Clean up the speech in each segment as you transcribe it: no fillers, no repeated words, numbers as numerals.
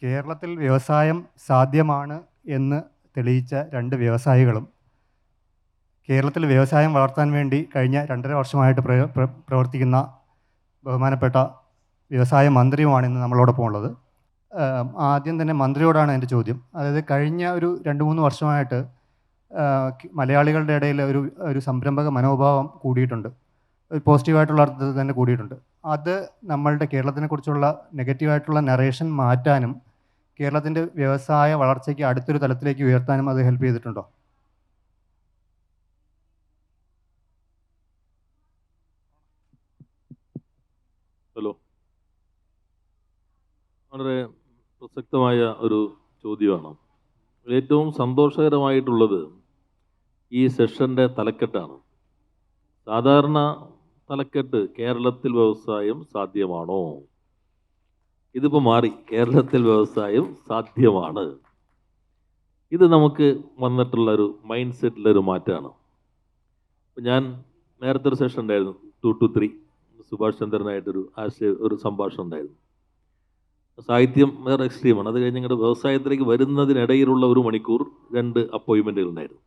കേരളത്തിൽ വ്യവസായം സാധ്യമാണ് എന്ന് തെളിയിച്ച രണ്ട് വ്യവസായികളും കേരളത്തിൽ വ്യവസായം വളർത്താൻ വേണ്ടി കഴിഞ്ഞ 2.5 വർഷമായിട്ട് പ്രവർത്തിക്കുന്ന ബഹുമാനപ്പെട്ട വ്യവസായ മന്ത്രിയുമാണ് ഇന്ന് നമ്മളോടൊപ്പം ഉള്ളത്. ആദ്യം തന്നെ മന്ത്രിയോടാണ് എൻ്റെ ചോദ്യം. അതായത് കഴിഞ്ഞ ഒരു 2-3 വർഷമായിട്ട് മലയാളികളുടെ ഇടയിൽ ഒരു സംരംഭക മനോഭാവം കൂടിയിട്ടുണ്ട്. ഒരു പോസിറ്റീവായിട്ടുള്ള അർത്ഥത്തിൽ തന്നെ കൂടിയിട്ടുണ്ട്. അത് നമ്മളുടെ കേരളത്തിനെക്കുറിച്ചുള്ള നെഗറ്റീവായിട്ടുള്ള നറേഷൻ മാറ്റാനും കേരളത്തിൻ്റെ വ്യവസായ വളർച്ചയ്ക്ക് അടുത്തൊരു തലത്തിലേക്ക് ഉയർത്താനും അത് ഹെൽപ്പ് ചെയ്തിട്ടുണ്ടോ? ഹലോ, വളരെ പ്രസക്തമായ ഒരു ചോദ്യമാണ്. ഏറ്റവും സന്തോഷകരമായിട്ടുള്ളത് ഈ സെഷൻ്റെ തലക്കെട്ടാണ്. സാധാരണ തലക്കെട്ട് കേരളത്തിൽ വ്യവസായം സാധ്യമാണോ? ഇതിപ്പോൾ മാറി, കേരളത്തിൽ വ്യവസായം സാധ്യമാണ്. ഇത് നമുക്ക് വന്നിട്ടുള്ളൊരു മൈൻഡ് സെറ്റിലൊരു മാറ്റമാണ്. ഞാൻ നേരത്തെ ഒരു സെഷൻ ഉണ്ടായിരുന്നു, 2 to 3 സുഭാഷ് ചന്ദ്രനായിട്ടൊരു ഒരു സംഭാഷണം ഉണ്ടായിരുന്നു. സാഹിത്യം വേറെ എക്സ്ട്രീമാണ്. അത് കഴിഞ്ഞ് ഞങ്ങളുടെ വ്യവസായത്തിലേക്ക് വരുന്നതിനിടയിലുള്ള 1 മണിക്കൂർ 2 അപ്പോയിൻമെൻറ്റുകൾ ഉണ്ടായിരുന്നു.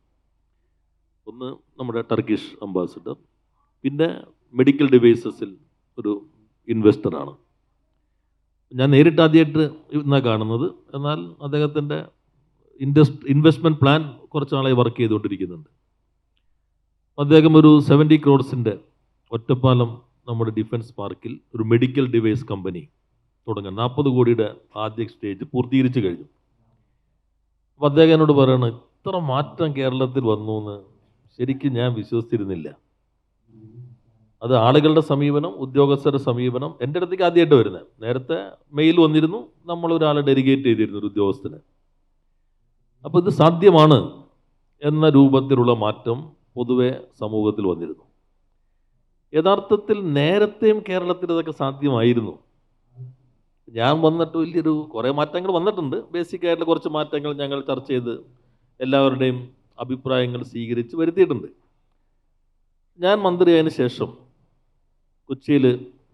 ഒന്ന് നമ്മുടെ ടർക്കിഷ് അംബാസിഡർ, പിന്നെ മെഡിക്കൽ ഡിവൈസസിൽ ഒരു ഇൻവെസ്റ്ററാണ്. ഞാൻ നേരിട്ട് ആദ്യമായിട്ട് ഇന്നാണ് കാണുന്നത്. എന്നാൽ അദ്ദേഹത്തിൻ്റെ ഇൻവെസ്റ്റ്മെൻറ്റ് പ്ലാൻ കുറച്ച് നാളായി വർക്ക് ചെയ്തുകൊണ്ടിരിക്കുന്നുണ്ട്. അദ്ദേഹം ഒരു 70 crores ഒറ്റപ്പാലം നമ്മുടെ ഡിഫൻസ് പാർക്കിൽ ഒരു മെഡിക്കൽ ഡിവൈസ് കമ്പനി തുടങ്ങാൻ 40 കോടിയുടെ ആദ്യ സ്റ്റേജ് പൂർത്തീകരിച്ചു കഴിഞ്ഞു. അപ്പോൾ അദ്ദേഹം എന്നോട് പറയണം, ഇത്ര മാറ്റം കേരളത്തിൽ വന്നു എന്ന് ശരിക്കും ഞാൻ വിശ്വസിച്ചിരുന്നില്ല. അത് ആളുകളുടെ സമീപനം, ഉദ്യോഗസ്ഥരുടെ സമീപനം. എൻ്റെ അടുത്തേക്ക് ആദ്യമായിട്ട് വരുന്നത്. നേരത്തെ മെയിൽ വന്നിരുന്നു, നമ്മളൊരാളെ ഡെലിഗേറ്റ് ചെയ്തിരുന്നു, ഒരു ഉദ്യോഗസ്ഥന്. അപ്പോൾ ഇത് സാധ്യമാണ് എന്ന രൂപത്തിലുള്ള മാറ്റം പൊതുവെ സമൂഹത്തിൽ വന്നിരുന്നു. യഥാർത്ഥത്തിൽ നേരത്തെയും കേരളത്തിൽ ഇതൊക്കെ സാധ്യമായിരുന്നു. ഞാൻ വന്നിട്ട് വലിയൊരു കുറേ മാറ്റങ്ങൾ വന്നിട്ടുണ്ട്. ബേസിക്കായിട്ടുള്ള കുറച്ച് മാറ്റങ്ങൾ ഞങ്ങൾ ചർച്ച ചെയ്ത് എല്ലാവരുടെയും അഭിപ്രായങ്ങൾ സ്വീകരിച്ച് വരുത്തിയിട്ടുണ്ട്. ഞാൻ മന്ത്രിയായതിനു ശേഷം കൊച്ചിയിൽ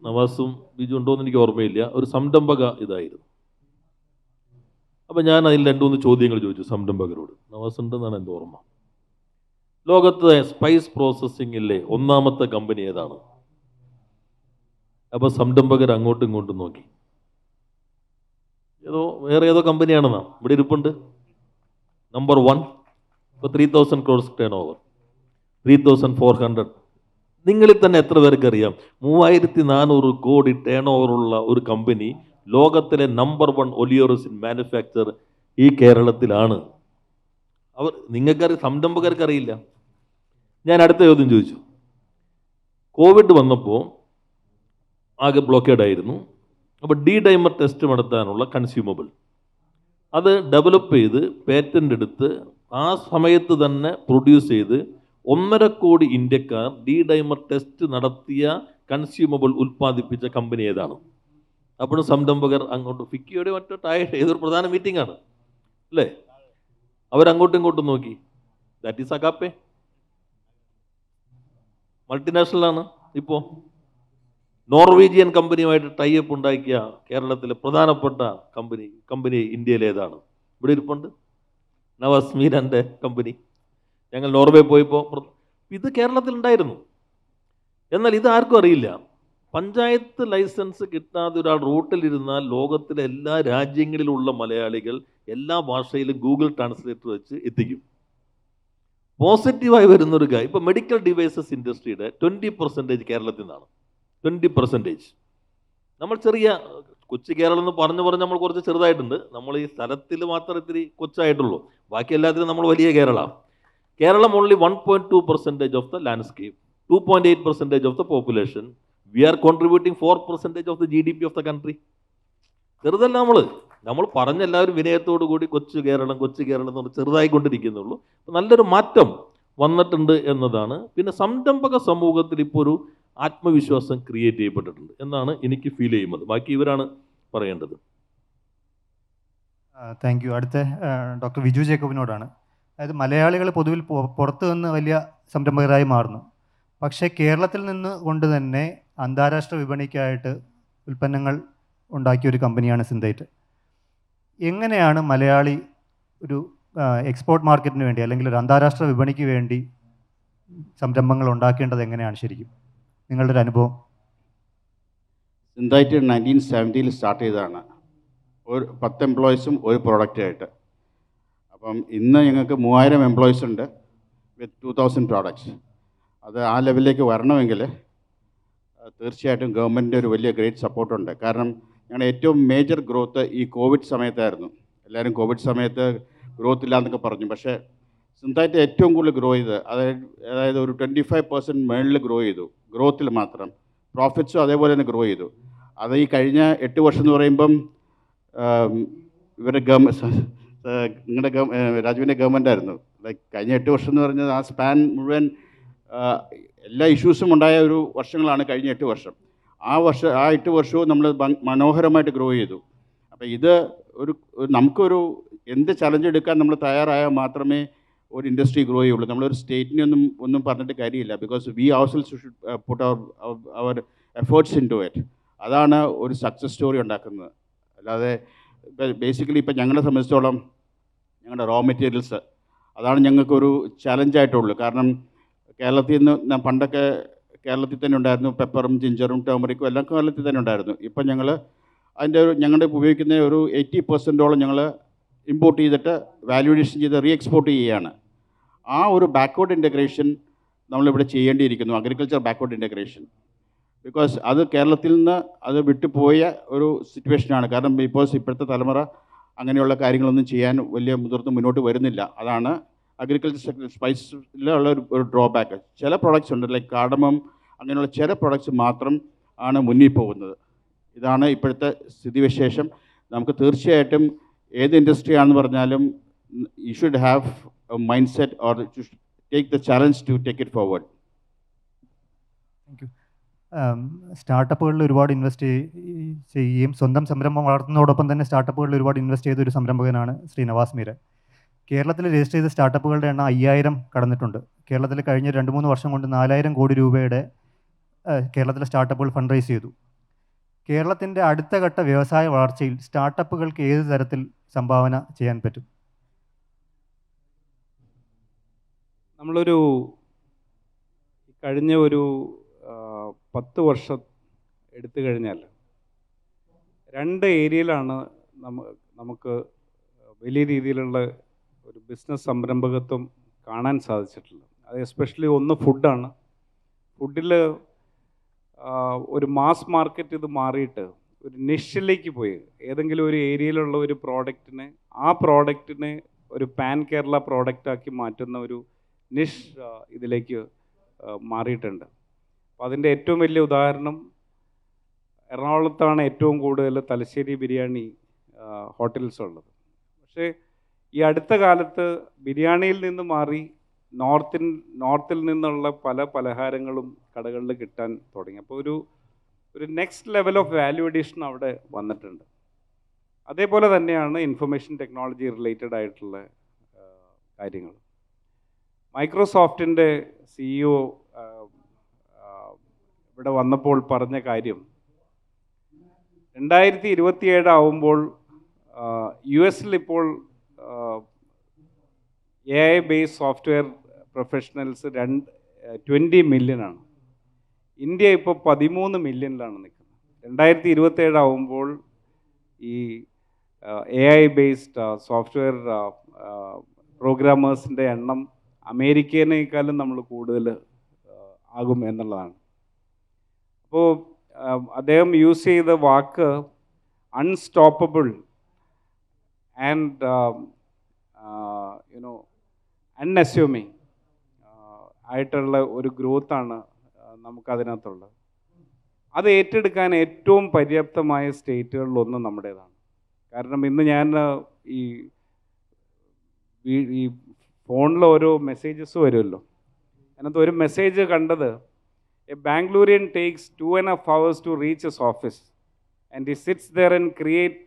നവാസും ബിജു ഉണ്ടോയെന്ന് എനിക്ക് ഓർമ്മയില്ല, ഒരു സംരംഭക ഇതായിരുന്നു. അപ്പം ഞാൻ അതിൽ 2-3 ചോദ്യങ്ങൾ ചോദിച്ചു സംരംഭകരോട്. നവാസ് ഉണ്ടെന്നാണ് എൻ്റെ ഓർമ്മ. ലോകത്തെ സ്പൈസ് പ്രോസസ്സിങ്ങിലെ 1ാമത്തെ കമ്പനി ഏതാണ്? അപ്പോൾ സംരംഭകർ അങ്ങോട്ടും ഇങ്ങോട്ടും നോക്കി. വേറെ ഏതോ കമ്പനിയാണെന്നാ ഇവിടെ ഇരിപ്പുണ്ട്. നമ്പർ 1 ഇപ്പോൾ 3,000 crores ടേൺ ഓവർ, 3,400. നിങ്ങളിൽ തന്നെ എത്ര പേർക്ക് അറിയാം 3,400 കോടി ടേൺ ഓവറുള്ള ഒരു കമ്പനി, ലോകത്തിലെ നമ്പർ 1 ഒലിയോറിസിൻ മാനുഫാക്ചർ ഈ കേരളത്തിലാണ്. സംരംഭകർക്കറിയില്ല. ഞാൻ അടുത്ത ചോദ്യം ചോദിച്ചു. കോവിഡ് വന്നപ്പോൾ ആകെ ബ്ലോക്കേഡായിരുന്നു. അപ്പോൾ ഡൈമർ ടെസ്റ്റ് നടത്താനുള്ള കൺസ്യൂമബിൾ അത് ഡെവലപ്പ് ചെയ്ത് പേറ്റൻ്റ് എടുത്ത് ആ സമയത്ത് തന്നെ പ്രൊഡ്യൂസ് ചെയ്ത് 1.5 കോടി ഇന്ത്യക്കാർ ഡൈമർ ടെസ്റ്റ് നടത്തിയ കൺസ്യൂമബിൾ ഉൽപ്പാദിപ്പിച്ച കമ്പനി ഏതാണ്? അപ്പോഴും സംരംഭകർ അങ്ങോട്ട് ഫിക്കിയോടെ മറ്റോ ഏതൊരു പ്രധാന മീറ്റിംഗ് ആണ് അല്ലേ, അവരങ്ങോട്ടും ഇങ്ങോട്ടും നോക്കി. That is Agappe. മൾട്ടിനാഷണലാണ്. ഇപ്പോൾ നോർവീജിയൻ കമ്പനിയുമായിട്ട് ടൈപ്പ് ഉണ്ടാക്കിയ കേരളത്തിലെ പ്രധാനപ്പെട്ട കമ്പനി ഇന്ത്യയിലേതാണ്? ഇവിടെ ഇരിപ്പുണ്ട്, നവാസ് മീരൻ്റെ കമ്പനി. ഞങ്ങൾ നോർവേ പോയപ്പോൾ ഇത് കേരളത്തിലുണ്ടായിരുന്നു. എന്നാൽ ഇത് ആർക്കും അറിയില്ല. പഞ്ചായത്ത് ലൈസൻസ് കിട്ടാതെ ഒരാൾ റൂട്ടിലിരുന്നാൽ ലോകത്തിലെ എല്ലാ രാജ്യങ്ങളിലുള്ള മലയാളികൾ എല്ലാ ഭാഷയിലും ഗൂഗിൾ ട്രാൻസ്ലേറ്റർ വെച്ച് എത്തിക്കും. പോസിറ്റീവായി വരുന്നൊരു കാര്യം, ഇപ്പോൾ മെഡിക്കൽ ഡിവൈസസ് ഇൻഡസ്ട്രിയുടെ 20% കേരളത്തിൽ നിന്നാണ്. 20%. നമ്മൾ ചെറിയ കൊച്ചു കേരളം എന്ന് പറഞ്ഞ് നമ്മൾ കുറച്ച് ചെറുതായിട്ടുണ്ട്. നമ്മൾ ഈ സ്ഥലത്തിൽ മാത്രം ഇത്തിരി കൊച്ചായിട്ടുള്ളൂ. ബാക്കി എല്ലാത്തിനും നമ്മൾ വലിയ Keralam only 1.2% of the landscape, 2.8% of the population. We are contributing 4% of the GDP of the country. ചെറുതല്ല. നമ്മൾ പറഞ്ഞ എല്ലാവരും വിനയത്തോടു കൂടി കൊച്ചു കേരളം എന്ന് പറഞ്ഞ് ചെറുതായിക്കൊണ്ടിരിക്കുന്നുള്ളൂ. നല്ലൊരു മാറ്റം വന്നിട്ടുണ്ട് എന്നതാണ്. പിന്നെ സംരംഭക സമൂഹത്തിൽ ഇപ്പോൾ ഒരു ആത്മവിശ്വാസം ക്രിയേറ്റ് ചെയ്യപ്പെട്ടിട്ടുണ്ട് എന്നാണ് എനിക്ക് ഫീൽ ചെയ്യുന്നത്. ബാക്കി ഇവരാണ് പറയേണ്ടത്. Thank you. അടുത്ത ഡോക്ടർ വിജു ജേക്കബിനോടാണ്. അതായത് മലയാളികൾ പൊതുവിൽ പുറത്തു നിന്ന് വലിയ സംരംഭകരായി മാറുന്നു. പക്ഷേ കേരളത്തിൽ നിന്ന് കൊണ്ട് തന്നെ അന്താരാഷ്ട്ര വിപണിക്കായിട്ട് ഉൽപ്പന്നങ്ങൾ ഉണ്ടാക്കിയ ഒരു കമ്പനിയാണ് സിന്തൈറ്റ്. എങ്ങനെയാണ് മലയാളി ഒരു എക്സ്പോർട്ട് മാർക്കറ്റിന് വേണ്ടി അല്ലെങ്കിൽ ഒരു അന്താരാഷ്ട്ര വിപണിക്ക് വേണ്ടി സംരംഭങ്ങൾ ഉണ്ടാക്കേണ്ടത് എങ്ങനെയാണ് ശരിക്കും നിങ്ങളുടെ ഒരു അനുഭവം? സിന്തൈറ്റ് 1970 സ്റ്റാർട്ട് ചെയ്തതാണ്. ഒരു 10 എംപ്ലോയീസും ഒരു പ്രോഡക്റ്റായിട്ട്. അപ്പം ഇന്ന് ഞങ്ങൾക്ക് 3000 എംപ്ലോയീസ് ഉണ്ട് വിത്ത് 2000 പ്രോഡക്ട്സ്. അത് ആ ലെവലിലേക്ക് വരണമെങ്കിൽ തീർച്ചയായിട്ടും ഗവൺമെൻറ്റിൻ്റെ ഒരു വലിയ ഗ്രേറ്റ് സപ്പോർട്ടുണ്ട്. കാരണം ഞങ്ങളുടെ ഏറ്റവും മേജർ ഗ്രോത്ത് ഈ കോവിഡ് സമയത്തായിരുന്നു. എല്ലാവരും കോവിഡ് സമയത്ത് ഗ്രോത്ത് ഇല്ല എന്നൊക്കെ പറഞ്ഞു. പക്ഷേ സിന്തൈറ്റ് ഏറ്റവും കൂടുതൽ ഗ്രോ ചെയ്ത് അതായത് ഒരു 25% മേളിൽ ഗ്രോ ചെയ്തു, ഗ്രോത്തിൽ മാത്രം. പ്രോഫിറ്റ്സും അതേപോലെ തന്നെ ഗ്രോ ചെയ്തു. അത് ഈ കഴിഞ്ഞ 8 വർഷം എന്ന് പറയുമ്പം ഇവരുടെ നിങ്ങളുടെ രാജുവിൻ്റെ ഗവൺമെൻറ് ആയിരുന്നു. ലൈക്ക് കഴിഞ്ഞ 8 വർഷം എന്ന് പറഞ്ഞത് ആ സ്പാൻ മുഴുവൻ എല്ലാ ഇഷ്യൂസും ഉണ്ടായ ഒരു വർഷങ്ങളാണ് കഴിഞ്ഞ 8 വർഷം. ആ 8 വർഷവും നമ്മൾ മനോഹരമായിട്ട് ഗ്രോ ചെയ്തു. അപ്പോൾ ഇത് നമുക്കൊരു എന്ത് ചലഞ്ച് എടുക്കാൻ നമ്മൾ തയ്യാറായാൽ മാത്രമേ ഒരു ഇൻഡസ്ട്രി ഗ്രോ ചെയ്യുള്ളൂ. നമ്മളൊരു സ്റ്റേറ്റിനെ ഒന്നും പറഞ്ഞിട്ട് കാര്യമില്ല. Because we ourselves should put our efforts into it. അതാണ് ഒരു സക്സസ് സ്റ്റോറി ഉണ്ടാക്കുന്നത്. അല്ലാതെ ബേസിക്കലി ഇപ്പം ഞങ്ങളെ സംബന്ധിച്ചോളം ഞങ്ങളുടെ റോ മെറ്റീരിയൽസ് അതാണ് ഞങ്ങൾക്കൊരു ചലഞ്ചായിട്ടുള്ളൂ. കാരണം കേരളത്തിൽ നിന്ന് പണ്ടൊക്കെ കേരളത്തിൽ തന്നെ ഉണ്ടായിരുന്നു. പെപ്പറും ജിഞ്ചറും ടേമറിക്കും എല്ലാം കേരളത്തിൽ തന്നെ ഉണ്ടായിരുന്നു. ഇപ്പം ഞങ്ങളുടെ ഉപയോഗിക്കുന്ന ഒരു 80% ഞങ്ങൾ ഇമ്പോർട്ട് ചെയ്തിട്ട് വാല്യൂഡേഷൻ ചെയ്ത് എക്സ്പോർട്ട് ചെയ്യുകയാണ്. ആ ഒരു ബാക്ക്വേർഡ് ഇൻ്റഗ്രേഷൻ നമ്മളിവിടെ ചെയ്യേണ്ടിയിരിക്കുന്നു, അഗ്രികൾച്ചർ ബാക്ക്വേർഡ് ഇൻ്റഗ്രേഷൻ. ബിക്കോസ് അത് കേരളത്തിൽ നിന്ന് അത് വിട്ടുപോയ ഒരു സിറ്റുവേഷനാണ്. കാരണം ഇപ്പോഴത്തെ തലമുറ അങ്ങനെയുള്ള കാര്യങ്ങളൊന്നും ചെയ്യാൻ വലിയ മുന്നോട്ട് വരുന്നില്ല. അതാണ് അഗ്രികൾച്ചർ സെക്ടർ സ്പൈസിലുള്ള ഒരു ഡ്രോബാക്ക്. ചില പ്രോഡക്റ്റ്സ് ഉണ്ട്, ലൈക്ക് കാർഡമം, അങ്ങനെയുള്ള ചില പ്രോഡക്റ്റ്സ് മാത്രം ആണ് മുന്നിൽ പോകുന്നത്. ഇതാണ് ഇപ്പോഴത്തെ സ്ഥിതിവിശേഷം. നമുക്ക് തീർച്ചയായിട്ടും ഏത് ഇൻഡസ്ട്രി ആണെന്ന് പറഞ്ഞാലും you should have a mind set or take the challenge to take it forward. Thank you. സ്റ്റാർട്ടപ്പുകളിൽ ഒരുപാട് ഇൻവെസ്റ്റ് ചെയ്യുകയും സ്വന്തം സംരംഭം വളർത്തുന്നതോടൊപ്പം തന്നെ സ്റ്റാർട്ടപ്പുകളിൽ ഒരുപാട് ഇൻവെസ്റ്റ് ചെയ്ത ഒരു സംരംഭകനാണ് ശ്രീ നവാസ് മീരൻ. കേരളത്തിൽ രജിസ്റ്റർ ചെയ്ത സ്റ്റാർട്ടപ്പുകളുടെ എണ്ണം 5000 കടന്നിട്ടുണ്ട്. കേരളത്തിൽ കഴിഞ്ഞ 2-3 വർഷം കൊണ്ട് 4000 കോടി രൂപയുടെ കേരളത്തിലെ സ്റ്റാർട്ടപ്പുകൾ ഫണ്ട് റൈസ് ചെയ്തു. കേരളത്തിൻ്റെ അടുത്ത ഘട്ട വ്യവസായ വളർച്ചയിൽ സ്റ്റാർട്ടപ്പുകൾക്ക് ഏത് തരത്തിൽ സംഭാവന ചെയ്യാൻ പറ്റും? നമ്മളൊരു കഴിഞ്ഞ ഒരു 10 വർഷം എടുത്തു കഴിഞ്ഞാൽ 2 ഏരിയയിലാണ് നമുക്ക് വലിയ രീതിയിലുള്ള ഒരു ബിസിനസ് സംരംഭകത്വം കാണാൻ സാധിച്ചിട്ടുള്ളത്. അത് എസ്പെഷ്യലി ഒന്ന് ഫുഡാണ്. ഫുഡിൽ ഒരു മാസ് മാർക്കറ്റ് ഇത് മാറിയിട്ട് ഒരു നിഷിലേക്ക് പോയി ഏതെങ്കിലും ഒരു ഏരിയയിലുള്ള ഒരു പ്രോഡക്റ്റിനെ ഒരു പാൻ കേരള പ്രോഡക്റ്റാക്കി മാറ്റുന്ന ഒരു നിഷ് ഇതിലേക്ക് മാറിയിട്ടുണ്ട്. അപ്പോൾ അതിൻ്റെ ഏറ്റവും വലിയ ഉദാഹരണം എറണാകുളത്താണ് ഏറ്റവും കൂടുതൽ തലശ്ശേരി ബിരിയാണി ഹോട്ടൽസ് ഉള്ളത്. പക്ഷേ ഈ അടുത്ത കാലത്ത് ബിരിയാണിയിൽ നിന്ന് മാറി നോർത്തിൽ നിന്നുള്ള പല പലഹാരങ്ങളും കടകളിൽ കിട്ടാൻ തുടങ്ങി. അപ്പോൾ ഒരു next level of value addition അവിടെ വന്നിട്ടുണ്ട്. അതേപോലെ തന്നെയാണ് ഇൻഫർമേഷൻ ടെക്നോളജി റിലേറ്റഡ് ആയിട്ടുള്ള കാര്യങ്ങൾ. മൈക്രോസോഫ്റ്റിൻ്റെ CEO ഇവിടെ വന്നപ്പോൾ പറഞ്ഞ കാര്യം 2027 ആവുമ്പോൾ US ഇപ്പോൾ AI ബേസ്ഡ് സോഫ്റ്റ്വെയർ പ്രൊഫഷണൽസ് 20 മില്യണാണ്. ഇന്ത്യ ഇപ്പോൾ 13 മില്യണിലാണ് നിൽക്കുന്നത്. 2027 ആവുമ്പോൾ ഈ AI ബേസ്ഡ് സോഫ്റ്റ്വെയർ പ്രോഗ്രാമേഴ്സിൻ്റെ എണ്ണം അമേരിക്കനേക്കാളും നമ്മൾ കൂടുതൽ ആകും എന്നുള്ളതാണ്. അപ്പോൾ അദ്ദേഹം യൂസ് ചെയ്ത വാക്ക് അൺസ്റ്റോപ്പബിൾ ആൻഡ് അൺഅസ്യൂമിങ് ആയിട്ടുള്ള ഒരു ഗ്രോത്താണ് നമുക്കതിനകത്തുള്ളത്. അത് ഏറ്റെടുക്കാൻ ഏറ്റവും പര്യാപ്തമായ സ്റ്റേറ്റുകളിലൊന്ന് നമ്മുടേതാണ്. കാരണം ഇന്ന് ഞാൻ ഈ ഫോണിൽ ഓരോ മെസ്സേജസ് വരുമല്ലോ, അതിനകത്ത് ഒരു മെസ്സേജ് കണ്ടത്, A ബാംഗ്ലൂരിയൻ takes 2.5 hours to reach his office and he sits there and create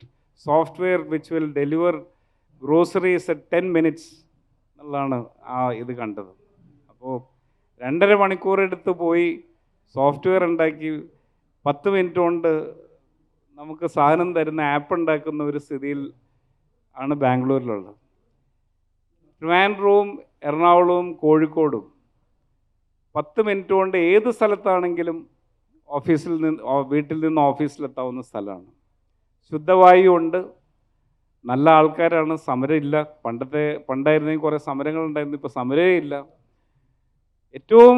software which will deliver groceries at 10 minutes എന്നുള്ളതാണ് ഇത് കണ്ടത്. അപ്പോൾ 2.5 മണിക്കൂർ എടുത്ത് പോയി സോഫ്റ്റ്വെയർ ഉണ്ടാക്കി 10 മിനിറ്റ് കൊണ്ട് നമുക്ക് സാധനം തരുന്ന ആപ്പ് ഉണ്ടാക്കുന്ന ഒരു സ്ഥിതിയിൽ ആണ് ബാംഗ്ലൂരിലുള്ളത്. ട്രിവാൻഡ്രവും എറണാകുളവും കോഴിക്കോടും 10 മിനിറ്റ് കൊണ്ട് ഏത് സ്ഥലത്താണെങ്കിലും വീട്ടിൽ നിന്ന് ഓഫീസിലെത്താവുന്ന സ്ഥലമാണ്. ശുദ്ധവായു ഉണ്ട്, നല്ല ആൾക്കാരാണ്, സമരമില്ല. പണ്ടായിരുന്നെങ്കിൽ കുറേ സമരങ്ങളുണ്ടായിരുന്നു, ഇപ്പോൾ സമരമേ ഇല്ല. ഏറ്റവും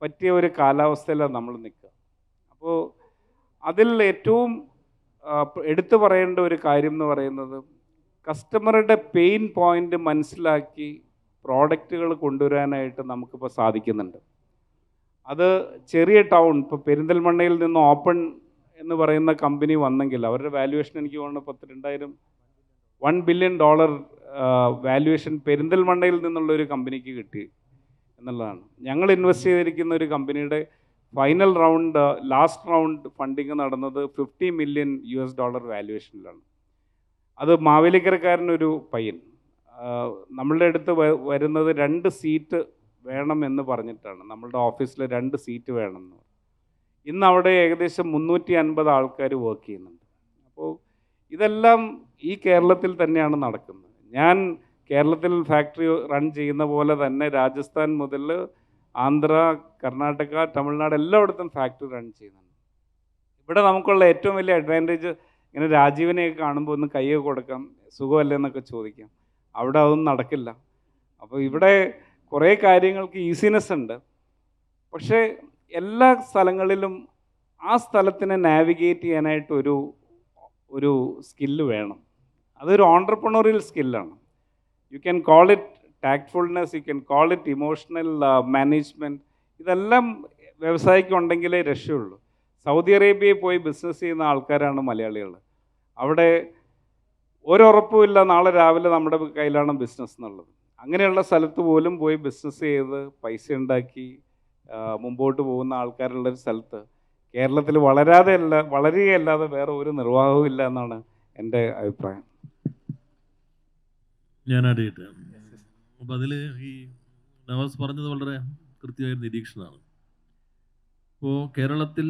പറ്റിയ ഒരു കാലാവസ്ഥയിലാണ് നമ്മൾ നിൽക്കുക. അപ്പോൾ അതിൽ ഏറ്റവും എടുത്തു പറയേണ്ട ഒരു കാര്യം എന്ന് പറയുന്നത്, കസ്റ്റമറുടെ പെയിൻ പോയിൻ്റ് മനസ്സിലാക്കി പ്രോഡക്റ്റുകൾ കൊണ്ടുവരാനായിട്ട് നമുക്കിപ്പോൾ സാധിക്കുന്നുണ്ട്. അത് ചെറിയ ടൗൺ, ഇപ്പോൾ പെരിന്തൽമണ്ണയിൽ നിന്ന് ഓപ്പൺ എന്ന് പറയുന്ന കമ്പനി വന്നെങ്കിൽ അവരുടെ വാല്യുവേഷൻ എനിക്ക് തോന്നുന്നു $1 ബില്യൺ വാല്യുവേഷൻ പെരിന്തൽമണ്ണയിൽ നിന്നുള്ളൊരു കമ്പനിക്ക് കിട്ടി എന്നുള്ളതാണ്. ഞങ്ങൾ ഇൻവെസ്റ്റ് ചെയ്തിരിക്കുന്ന ഒരു കമ്പനിയുടെ final round, last round funding നടന്നത് $50 മില്യൺ വാല്യുവേഷനിലാണ്. അത് മാവേലിക്കരക്കാരനൊരു പയ്യൻ നമ്മളുടെ അടുത്ത് വരുന്നത് 2 സീറ്റ് വേണമെന്ന് പറഞ്ഞിട്ടാണ്. നമ്മളുടെ ഓഫീസിൽ 2 സീറ്റ് വേണമെന്ന്. ഇന്ന് അവിടെ ഏകദേശം 350 ആൾക്കാർ വർക്ക് ചെയ്യുന്നുണ്ട്. അപ്പോൾ ഇതെല്ലാം ഈ കേരളത്തിൽ തന്നെയാണ് നടക്കുന്നത്. ഞാൻ കേരളത്തിൽ ഫാക്ടറി റൺ ചെയ്യുന്ന പോലെ തന്നെ രാജസ്ഥാൻ മുതൽ ആന്ധ്ര, കർണാടക, തമിഴ്നാട് എല്ലായിടത്തും ഫാക്ടറി റൺ ചെയ്യുന്നുണ്ട്. ഇവിടെ നമുക്കുള്ള ഏറ്റവും വലിയ അഡ്വാൻറ്റേജ്, ഇങ്ങനെ രാജീവിനെയൊക്കെ കാണുമ്പോൾ ഒന്ന് കൈയൊക്കെ കൊടുക്കാം, സുഖമല്ലേ എന്നൊക്കെ ചോദിക്കാം. അവിടെ അതൊന്നും നടക്കില്ല. അപ്പോൾ ഇവിടെ കുറേ കാര്യങ്ങൾക്ക് ഈസിനെസ് ഉണ്ട്. പക്ഷേ എല്ലാ സ്ഥലങ്ങളിലും ആ സ്ഥലത്തിനെ നാവിഗേറ്റ് ചെയ്യാനായിട്ട് ഒരു സ്കില്ല് വേണം. അതൊരു ഓൺട്രപ്രണോറിയൽ സ്കില്ലാണ്. You can call it tactfulness, you can call it emotional management. ഇതെല്ലാം വ്യവസായിക്ക് ഉണ്ടെങ്കിലേ രക്ഷയുള്ളൂ. സൗദി അറേബ്യയിൽ പോയി ബിസിനസ് ചെയ്യുന്ന ആൾക്കാരാണ് മലയാളികൾ. അവിടെ ഒരുറപ്പുമില്ല നാളെ രാവിലെ നമ്മുടെ കയ്യിലാണ് ബിസിനസ് എന്നുള്ളത്. അങ്ങനെയുള്ള സ്ഥലത്ത് പോലും പോയി ബിസിനസ് ചെയ്ത് പൈസ ഉണ്ടാക്കി മുമ്പോട്ട് പോകുന്ന ആൾക്കാരുള്ളൊരു സ്ഥലത്ത് കേരളത്തിൽ വളരുകയല്ലാതെ വേറെ ഒരു നിർവാഹവും ഇല്ല എന്നാണ് എൻ്റെ അഭിപ്രായം. ഞാൻ ആദ്യമായിട്ട് അപ്പോൾ അതിൽ ഈ നവാസ് പറഞ്ഞത് വളരെ കൃത്യമായ നിരീക്ഷണമാണ്. ഇപ്പോൾ കേരളത്തിൽ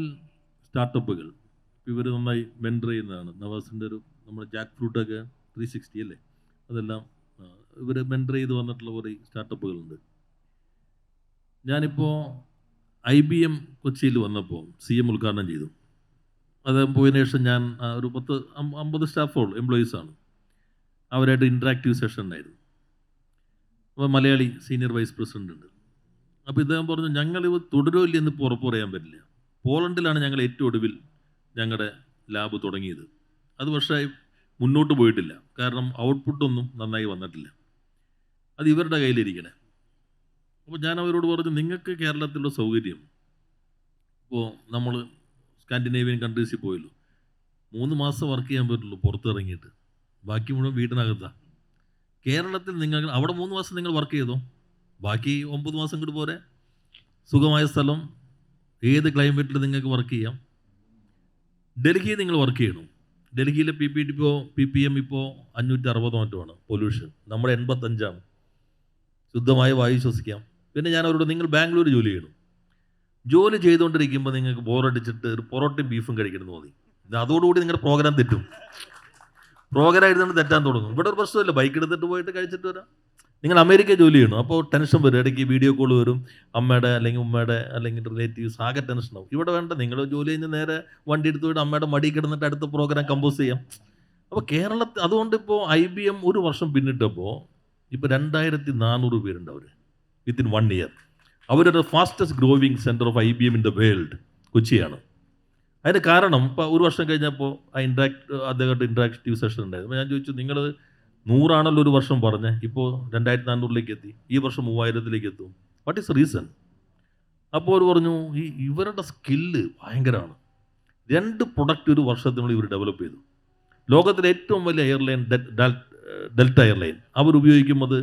സ്റ്റാർട്ടപ്പുകൾ ഇവർ നന്നായി മെൻറ്റർ ചെയ്യുന്നതാണ്. നവാസിൻ്റെ നമ്മുടെ ജാക്ക് ഫ്രൂട്ടൊക്കെ 360 അല്ലേ, അതെല്ലാം ഇവർ മെൻറ്റർ ചെയ്ത് വന്നിട്ടുള്ള കുറേ സ്റ്റാർട്ടപ്പുകളുണ്ട്. ഞാനിപ്പോൾ IBM കൊച്ചിയിൽ വന്നപ്പോൾ CM ഉദ്ഘാടനം ചെയ്തു. അത് പോയതിനു ശേഷം ഞാൻ ഒരു 50 സ്റ്റാഫുകൾ എംപ്ലോയീസാണ്, അവരായിട്ട് ഇൻട്രാക്റ്റീവ് സെഷൻ ഉണ്ടായിരുന്നു. അപ്പോൾ മലയാളി സീനിയർ വൈസ് പ്രസിഡൻ്റ് ഉണ്ട്. അപ്പോൾ ഇദ്ദേഹം പറഞ്ഞു, ഞങ്ങളിവ തുടരുമില്ല എന്ന് ഉറപ്പ് പറയാൻ പറ്റില്ല. പോളണ്ടിലാണ് ഞങ്ങൾ ഏറ്റവും ഒടുവിൽ ഞങ്ങളുടെ ലാബ് തുടങ്ങിയത്. അത് പക്ഷേ മുന്നോട്ട് പോയിട്ടില്ല, കാരണം ഔട്ട്പുട്ടൊന്നും നന്നായി വന്നിട്ടില്ല. അത് ഇവരുടെ കയ്യിലിരിക്കണേ. അപ്പോൾ ഞാൻ അവരോട് പറഞ്ഞു, നിങ്ങൾക്ക് കേരളത്തിലുള്ള സൗകര്യം, ഇപ്പോൾ നമ്മൾ സ്കാൻഡിനേവിയൻ കൺട്രീസിൽ പോയല്ലോ, 3 മാസം വർക്ക് ചെയ്യാൻ പറ്റുള്ളൂ പുറത്തിറങ്ങിയിട്ട്, ബാക്കി മുഴുവൻ വീട്ടിനകത്താണ്. കേരളത്തിൽ നിങ്ങൾ അവിടെ 3 മാസം നിങ്ങൾ വർക്ക് ചെയ്തോ, ബാക്കി 9 മാസം ഇങ്ങോട്ട് പോരെ. സുഖമായ സ്ഥലം, ഏത് ക്ലൈമറ്റിൽ നിങ്ങൾക്ക് വർക്ക് ചെയ്യാം. ഡൽഹിയിൽ നിങ്ങൾ വർക്ക് ചെയ്യണം. ഡൽഹിയിലെ PPM ഇപ്പോൾ 560 മറ്റുമാണ് പൊല്യൂഷൻ, നമ്മുടെ 85ആണ്. ശുദ്ധമായ വായു ശ്വസിക്കാം. പിന്നെ ഞാൻ അവരോട്, നിങ്ങൾ ബാംഗ്ലൂർ ജോലി ചെയ്യണം. ജോലി ചെയ്തുകൊണ്ടിരിക്കുമ്പോൾ നിങ്ങൾക്ക് ബോറടിച്ചിട്ട് ഒരു പൊറോട്ടയും ബീഫും കഴിക്കണം തോന്നി, അതോടുകൂടി നിങ്ങളുടെ പ്രോഗ്രാം തെറ്റും. പ്രോഗ്രാം എഴുതുന്നത് തെറ്റാൻ തുടങ്ങും. ഇവിടെ ഒരു പ്രശ്നമില്ല, ബൈക്ക് എടുത്തിട്ട് പോയിട്ട് കഴിച്ചിട്ട് വരാം. നിങ്ങൾ അമേരിക്ക ജോലി ചെയ്യണം, അപ്പോൾ ടെൻഷൻ വരും. ഇടയ്ക്ക് വീഡിയോ കോൾ വരും, അമ്മയുടെ അല്ലെങ്കിൽ ഉമ്മയുടെ അല്ലെങ്കിൽ റിലേറ്റീവ്സ്, ആകെ ടെൻഷനാവും. ഇവിടെ വേണ്ട, നിങ്ങൾ ജോലി കഴിഞ്ഞ് നേരെ വണ്ടി എടുത്ത് പോയിട്ട് അമ്മയുടെ മടി കിടന്നിട്ട് അടുത്ത പ്രോഗ്രാം കമ്പോസ് ചെയ്യാം. അപ്പോൾ കേരളത്തിൽ അതുകൊണ്ട് ഇപ്പോൾ IBM ഒരു വർഷം പിന്നിട്ടപ്പോൾ ഇപ്പോൾ 2400 പേരുണ്ട് അവർ വിത്തിൻ 1 ഇയർ. അവരുടെ fastest growing centre of IBM in the world കൊച്ചിയാണ്. അതിന് കാരണം ഇപ്പോൾ ഒരു വർഷം കഴിഞ്ഞപ്പോൾ അദ്ദേഹത്തെ ഇൻട്രാക്റ്റീവ് സെഷൻ ഉണ്ടായിരുന്നു. അപ്പോൾ ഞാൻ ചോദിച്ചു, നിങ്ങൾ 100 ഒരു വർഷം പറഞ്ഞ് ഇപ്പോൾ 2400 എത്തി, ഈ വർഷം 3000 എത്തും, വാട്ട് ഈസ് റീസൺ? അപ്പോൾ അവർ പറഞ്ഞു, ഇവരുടെ സ്കില്ല് ഭയങ്കരമാണ്. 2 പ്രൊഡക്റ്റ് ഒരു വർഷത്തിനുള്ളിൽ ഇവർ ഡെവലപ്പ് ചെയ്തു. ലോകത്തിലെ ഏറ്റവും വലിയ എയർലൈൻ ഡെൽറ്റ എയർലൈൻ അവരുപയോഗിക്കുന്നത്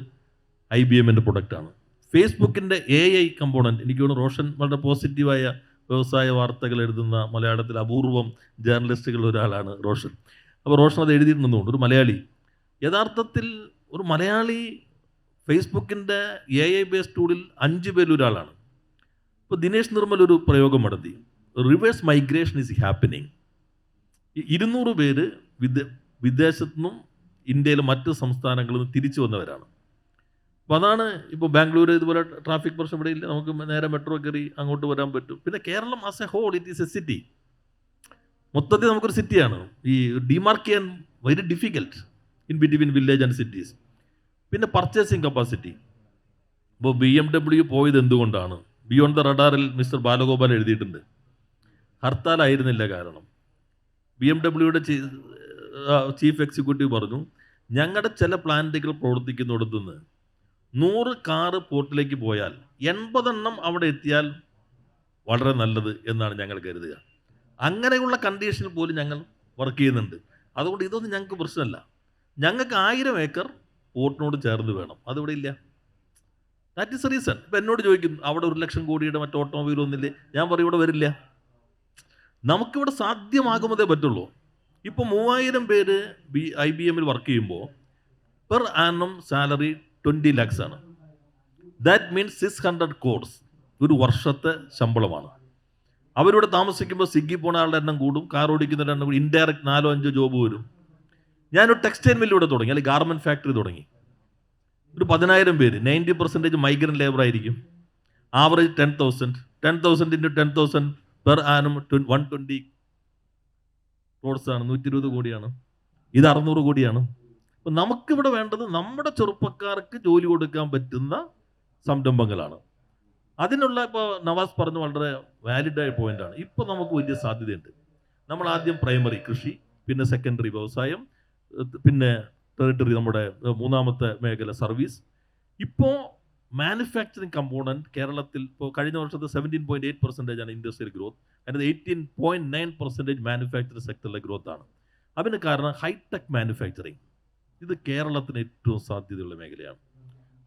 IBMൻ്റെ പ്രൊഡക്റ്റാണ്. ഫേസ്ബുക്കിൻ്റെ AI കമ്പോണൻറ്റ്, എനിക്ക് തോന്നുന്നു റോഷൻ വളരെ പോസിറ്റീവായ വ്യവസായ വാർത്തകൾ എഴുതുന്ന മലയാളത്തിൽ അപൂർവം ജേർണലിസ്റ്റുകളിൽ ഒരാളാണ് റോഷൻ. അപ്പോൾ റോഷൻ അത് എഴുതിയിട്ടുണ്ടെന്നുണ്ട്. ഒരു മലയാളി, യഥാർത്ഥത്തിൽ ഒരു മലയാളി ഫേസ്ബുക്കിൻ്റെ AI ബേസ്ഡ് ടൂളിൽ 5 പേരിൽ ഒരാളാണ്. ഇപ്പോൾ ദിനേശ് നിർമ്മൽ ഒരു പ്രയോഗം നടത്തി, റിവേഴ്സ് മൈഗ്രേഷൻ ഈസ് ഹാപ്പനിങ്. 200 പേര് വിദേശത്തു നിന്നും ഇന്ത്യയിലെ മറ്റ് സംസ്ഥാനങ്ങളിൽ നിന്ന് തിരിച്ചു വന്നവരാണ്. അപ്പോൾ അതാണ് ഇപ്പോൾ ബാംഗ്ലൂർ ഇതുപോലെ ട്രാഫിക് പ്രശ്നം ഇവിടെ ഇല്ല, നമുക്ക് നേരെ മെട്രോ കയറി അങ്ങോട്ട് വരാൻ പറ്റും. പിന്നെ Keralam as a whole it is a city, മൊത്തത്തിൽ നമുക്കൊരു സിറ്റിയാണ്. ഈ ഡിമാർക്ക് ചെയ്യാൻ very difficult in between village and cities. പിന്നെ പർച്ചേസിങ് കപ്പാസിറ്റി. ഇപ്പോൾ BMW പോയത് എന്തുകൊണ്ടാണ്? ബിയോണ്ട് ദ റഡാറിൽ മിസ്റ്റർ ബാലഗോപാൽ എഴുതിയിട്ടുണ്ട്, ഹർത്താലായിരുന്നില്ല കാരണം. BMW ചീഫ് എക്സിക്യൂട്ടീവ് പറഞ്ഞു, ഞങ്ങളുടെ ചില പ്ലാന്റുകൾ പ്രവർത്തിക്കുന്നിടത്തുനിന്ന് 100 കാറ് പോർട്ടിലേക്ക് പോയാൽ 80 അവിടെ എത്തിയാൽ വളരെ നല്ലത് എന്നാണ് ഞങ്ങൾ കരുതുക. അങ്ങനെയുള്ള കണ്ടീഷനിൽ പോലും ഞങ്ങൾ വർക്ക് ചെയ്യുന്നുണ്ട്. അതുകൊണ്ട് ഇതൊന്നും ഞങ്ങൾക്ക് പ്രശ്നമല്ല. ഞങ്ങൾക്ക് 1000 ഏക്കർ പോർട്ടിനോട് ചേർന്ന് വേണം, അതിവിടെ ഇല്ല. That is A reason. ഇപ്പം എന്നോട് ചോദിക്കും അവിടെ 1,00,000 കോടിയുടെ മറ്റു ഓട്ടോമൊബൈൽ ഒന്നില്ലേ? ഞാൻ പറയും ഇവിടെ വരില്ല. നമുക്കിവിടെ സാധ്യമാകുന്നതേ പറ്റുള്ളൂ. ഇപ്പോൾ 3000 പേര് IBM വർക്ക് ചെയ്യുമ്പോൾ പെർ ആനം സാലറി 20 lakhs ആണ്. ദാറ്റ് മീൻസ് 600 crores ഒരു വർഷത്തെ ശമ്പളമാണ്. അവരിവിടെ താമസിക്കുമ്പോൾ സ്വിഗ്ഗി പോണ ആളുടെ എണ്ണം കൂടും, കാർ ഓടിക്കുന്നവരുടെ എണ്ണം കൂടും, ഇൻഡയറക്റ്റ് 4-5 ജോബ് വരും. ഞാനൊരു ടെക്സ്റ്റൈൽ മില്ലിലൂടെ തുടങ്ങി, അല്ലെങ്കിൽ ഗാർമെൻറ്റ് ഫാക്ടറി തുടങ്ങി. ഒരു 10,000 പേര്, 90% മൈഗ്രൻ്റ് ലേബർ ആയിരിക്കും. Average 10,000 into 10,000 per annum 120 crores ആണ്, 120 കോടിയാണ്. ഇത് 600 കോടിയാണ്. അപ്പം നമുക്കിവിടെ വേണ്ടത് നമ്മുടെ ചെറുപ്പക്കാർക്ക് ജോലി കൊടുക്കാൻ പറ്റുന്ന സംരംഭങ്ങളാണ്. അതിനുള്ള ഇപ്പോൾ നവാസ് പറഞ്ഞ വളരെ വാലിഡായ പോയിൻ്റാണ്. ഇപ്പോൾ നമുക്ക് വലിയ സാധ്യതയുണ്ട്. നമ്മൾ ആദ്യം പ്രൈമറി കൃഷി, പിന്നെ സെക്കൻഡറി വ്യവസായം, പിന്നെ ടെറിട്ടറി നമ്മുടെ മൂന്നാമത്തെ മേഖല സർവീസ്. ഇപ്പോൾ മാനുഫാക്ചറിങ് കമ്പോണൻറ്റ് കേരളത്തിൽ ഇപ്പോൾ കഴിഞ്ഞ വർഷത്തെ 17.8% ആണ് ഇൻഡസ്ട്രിയൽ ഗ്രോത്ത്. അതിനകത്ത് 18.9% മാനുഫാക്ചറിങ് സെക്ടറിലെ ഗ്രോത്താണ്. അതിന് കാരണം ഹൈടെക് മാനുഫാക്ചറിങ്. ഇത് കേരളത്തിന് ഏറ്റവും സാധ്യതയുള്ള മേഖലയാണ്.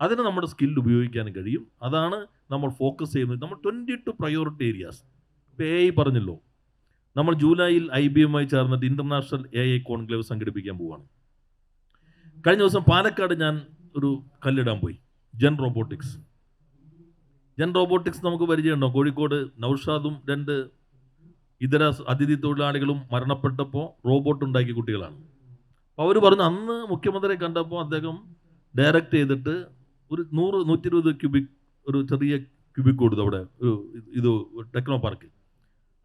അതിന് നമ്മുടെ സ്കിൽ ഉപയോഗിക്കാൻ കഴിയും. അതാണ് നമ്മൾ ഫോക്കസ് ചെയ്യുന്നത്. നമ്മൾ 22 പ്രയോറിറ്റി ഏരിയാസ്. ഇപ്പോൾ AI പറഞ്ഞല്ലോ, നമ്മൾ ജൂലൈയിൽ IBM ചേർന്നിട്ട് ഇൻ്റർനാഷണൽ AI കോൺക്ലേവ് സംഘടിപ്പിക്കാൻ പോവുകയാണ്. കഴിഞ്ഞ ദിവസം പാലക്കാട് ഞാൻ ഒരു കല്ലിടാൻ പോയി, ജെൻ റോബോട്ടിക്സ് നമുക്ക് പരിചയമുണ്ടോ? കോഴിക്കോട് നൗഷാദും 2 ഇതര അതിഥി തൊഴിലാളികളും മരണപ്പെട്ടപ്പോൾ റോബോട്ട് ഉണ്ടാക്കിയ കുട്ടികളാണ്. അപ്പോൾ അവർ പറഞ്ഞു, അന്ന് മുഖ്യമന്ത്രിയെ കണ്ടപ്പോൾ അദ്ദേഹം ഡയറക്റ്റ് ചെയ്തിട്ട് ഒരു 100-120 ക്യൂബിക് ഒരു ചെറിയ ക്യൂബിക് കൊടുത്തു അവിടെ ഇത് ടെക്നോ പാർക്കിൽ.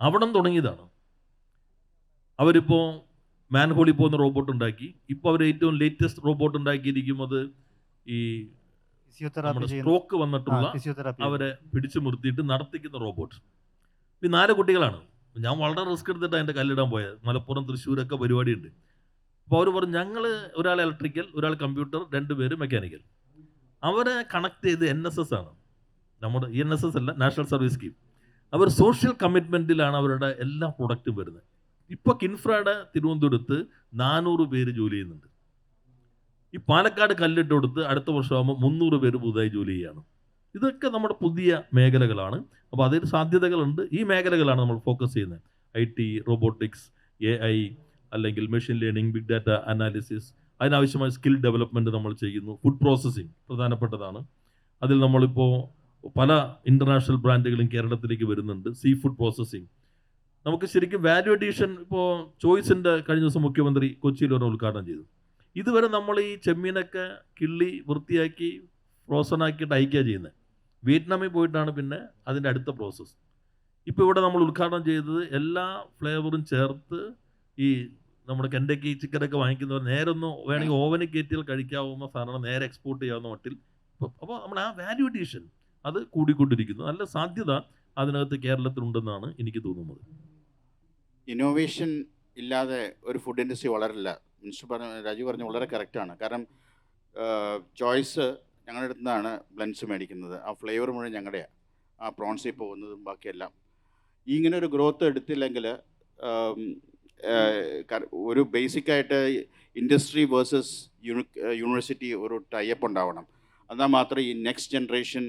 അവിടെ തുടങ്ങിയതാണ്. അവരിപ്പോൾ മാൻഹോളിൽ പോകുന്ന റോബോട്ട് ഉണ്ടാക്കി. ഇപ്പോൾ അവർ ഏറ്റവും ലേറ്റസ്റ്റ് റോബോട്ട് ഉണ്ടാക്കിയിരിക്കുന്നത് ഈ സ്ട്രോക്ക് വന്നിട്ടുള്ള അവരെ പിടിച്ചു നിർത്തിയിട്ട് നടത്തിക്കുന്ന റോബോട്ട്. ഈ 4 കുട്ടികളാണ്. ഞാൻ വളരെ റിസ്ക് എടുത്തിട്ടാണ് എൻ്റെ കല്ലിടാൻ പോയത്. മലപ്പുറം, തൃശ്ശൂരൊക്കെ പരിപാടിയുണ്ട്. അപ്പോൾ അവർ പറഞ്ഞു, ഞങ്ങൾ ഒരാൾ ഇലക്ട്രിക്കൽ, ഒരാൾ കമ്പ്യൂട്ടർ, 2 പേര് മെക്കാനിക്കൽ. അവരെ കണക്ട് ചെയ്ത് NSS ആണ്, നമ്മുടെ NSS അല്ല, നാഷണൽ സർവീസ് സ്കീം. അവർ സോഷ്യൽ കമ്മിറ്റ്മെൻറ്റിലാണ് അവരുടെ എല്ലാ പ്രൊഡക്റ്റും വരുന്നത്. ഇപ്പോൾ കിൻഫ്രയുടെ തിരുവനന്തപുരത്ത് 400 പേര് ജോലി ചെയ്യുന്നുണ്ട്. ഈ പാലക്കാട് കല്ലിട്ട് കൊടുത്ത് അടുത്ത വർഷമാകുമ്പോൾ 300 പേര് പുതുതായി ജോലി ചെയ്യുകയാണ്. ഇതൊക്കെ നമ്മുടെ പുതിയ മേഖലകളാണ്. അപ്പോൾ അതിൽ സാധ്യതകളുണ്ട്. ഈ മേഖലകളാണ് നമ്മൾ ഫോക്കസ് ചെയ്യുന്നത്. IT, റോബോട്ടിക്സ്, AI, അല്ലെങ്കിൽ machine learning, big data analysis. അതിനാവശ്യമായ സ്കിൽ ഡെവലപ്മെൻറ്റ് നമ്മൾ ചെയ്യുന്നു. ഫുഡ് പ്രോസസ്സിങ് പ്രധാനപ്പെട്ടതാണ്. അതിൽ നമ്മളിപ്പോൾ പല ഇൻ്റർനാഷണൽ ബ്രാൻഡുകളും കേരളത്തിലേക്ക് വരുന്നുണ്ട്. സീ ഫുഡ് പ്രോസസ്സിങ് നമുക്ക് ശരിക്കും വാല്യൂ അഡീഷൻ. ഇപ്പോൾ ചോയ്സിൻ്റെ കഴിഞ്ഞ ദിവസം മുഖ്യമന്ത്രി കൊച്ചിയിൽ ഒരു ഉദ്ഘാടനം ചെയ്തു. ഇതുവരെ നമ്മൾ ഈ ചെമ്മീനൊക്കെ കിള്ളി വൃത്തിയാക്കി ഫ്രോസണാക്കിയിട്ട് അയക്കുക ചെയ്യുന്നത്. വിയറ്റ്നാമിൽ പോയിട്ടാണ് പിന്നെ അതിൻ്റെ അടുത്ത പ്രോസസ്സ്. ഇപ്പോൾ ഇവിടെ നമ്മൾ ഉദ്ഘാടനം ചെയ്തത് എല്ലാ ഫ്ലേവറും ചേർത്ത് ഈ നമ്മുടെ കെൻഡക്കി ചിക്കനൊക്കെ വാങ്ങിക്കുന്നവർ നേരെ ഒന്ന് വേണമെങ്കിൽ ഓവനിൽ കയറ്റിയാൽ കഴിക്കാവുന്ന സാധനം നേരെ എക്സ്പോർട്ട് ചെയ്യാവുന്ന മട്ടിൽ. അപ്പോൾ നമ്മൾ ആ വാല്യൂ അഡീഷൻ അത് കൂടിക്കൊണ്ടിരിക്കുന്നു. നല്ല സാധ്യത അതിനകത്ത് കേരളത്തിലുണ്ടെന്നാണ് എനിക്ക് തോന്നുന്നത്. ഇന്നോവേഷൻ ഇല്ലാതെ ഒരു ഫുഡ് ഇൻഡസ്ട്രി വളരില്ല. രാജു പറഞ്ഞ വളരെ കറക്റ്റാണ്. കാരണം ചോയ്സ് ഞങ്ങളുടെ അടുത്ത് നിന്നാണ് ബ്ലെൻഡ്സ് മേടിക്കുന്നത്. ആ ഫ്ലേവർ മുഴുവൻ ഞങ്ങളുടെയാണ്. ആ പ്രോൺസിൽ പോകുന്നതും ബാക്കിയെല്ലാം. ഇങ്ങനെ ഒരു ഗ്രോത്ത് എടുത്തില്ലെങ്കിൽ ഒരു ബേസിക്കായിട്ട് ഇൻഡസ്ട്രി വേഴ്സസ് യൂണിവേഴ്സിറ്റി ഒരു ടൈപ്പ് ഉണ്ടാവണം. എന്നാൽ മാത്രമേ ഈ നെക്സ്റ്റ് ജനറേഷൻ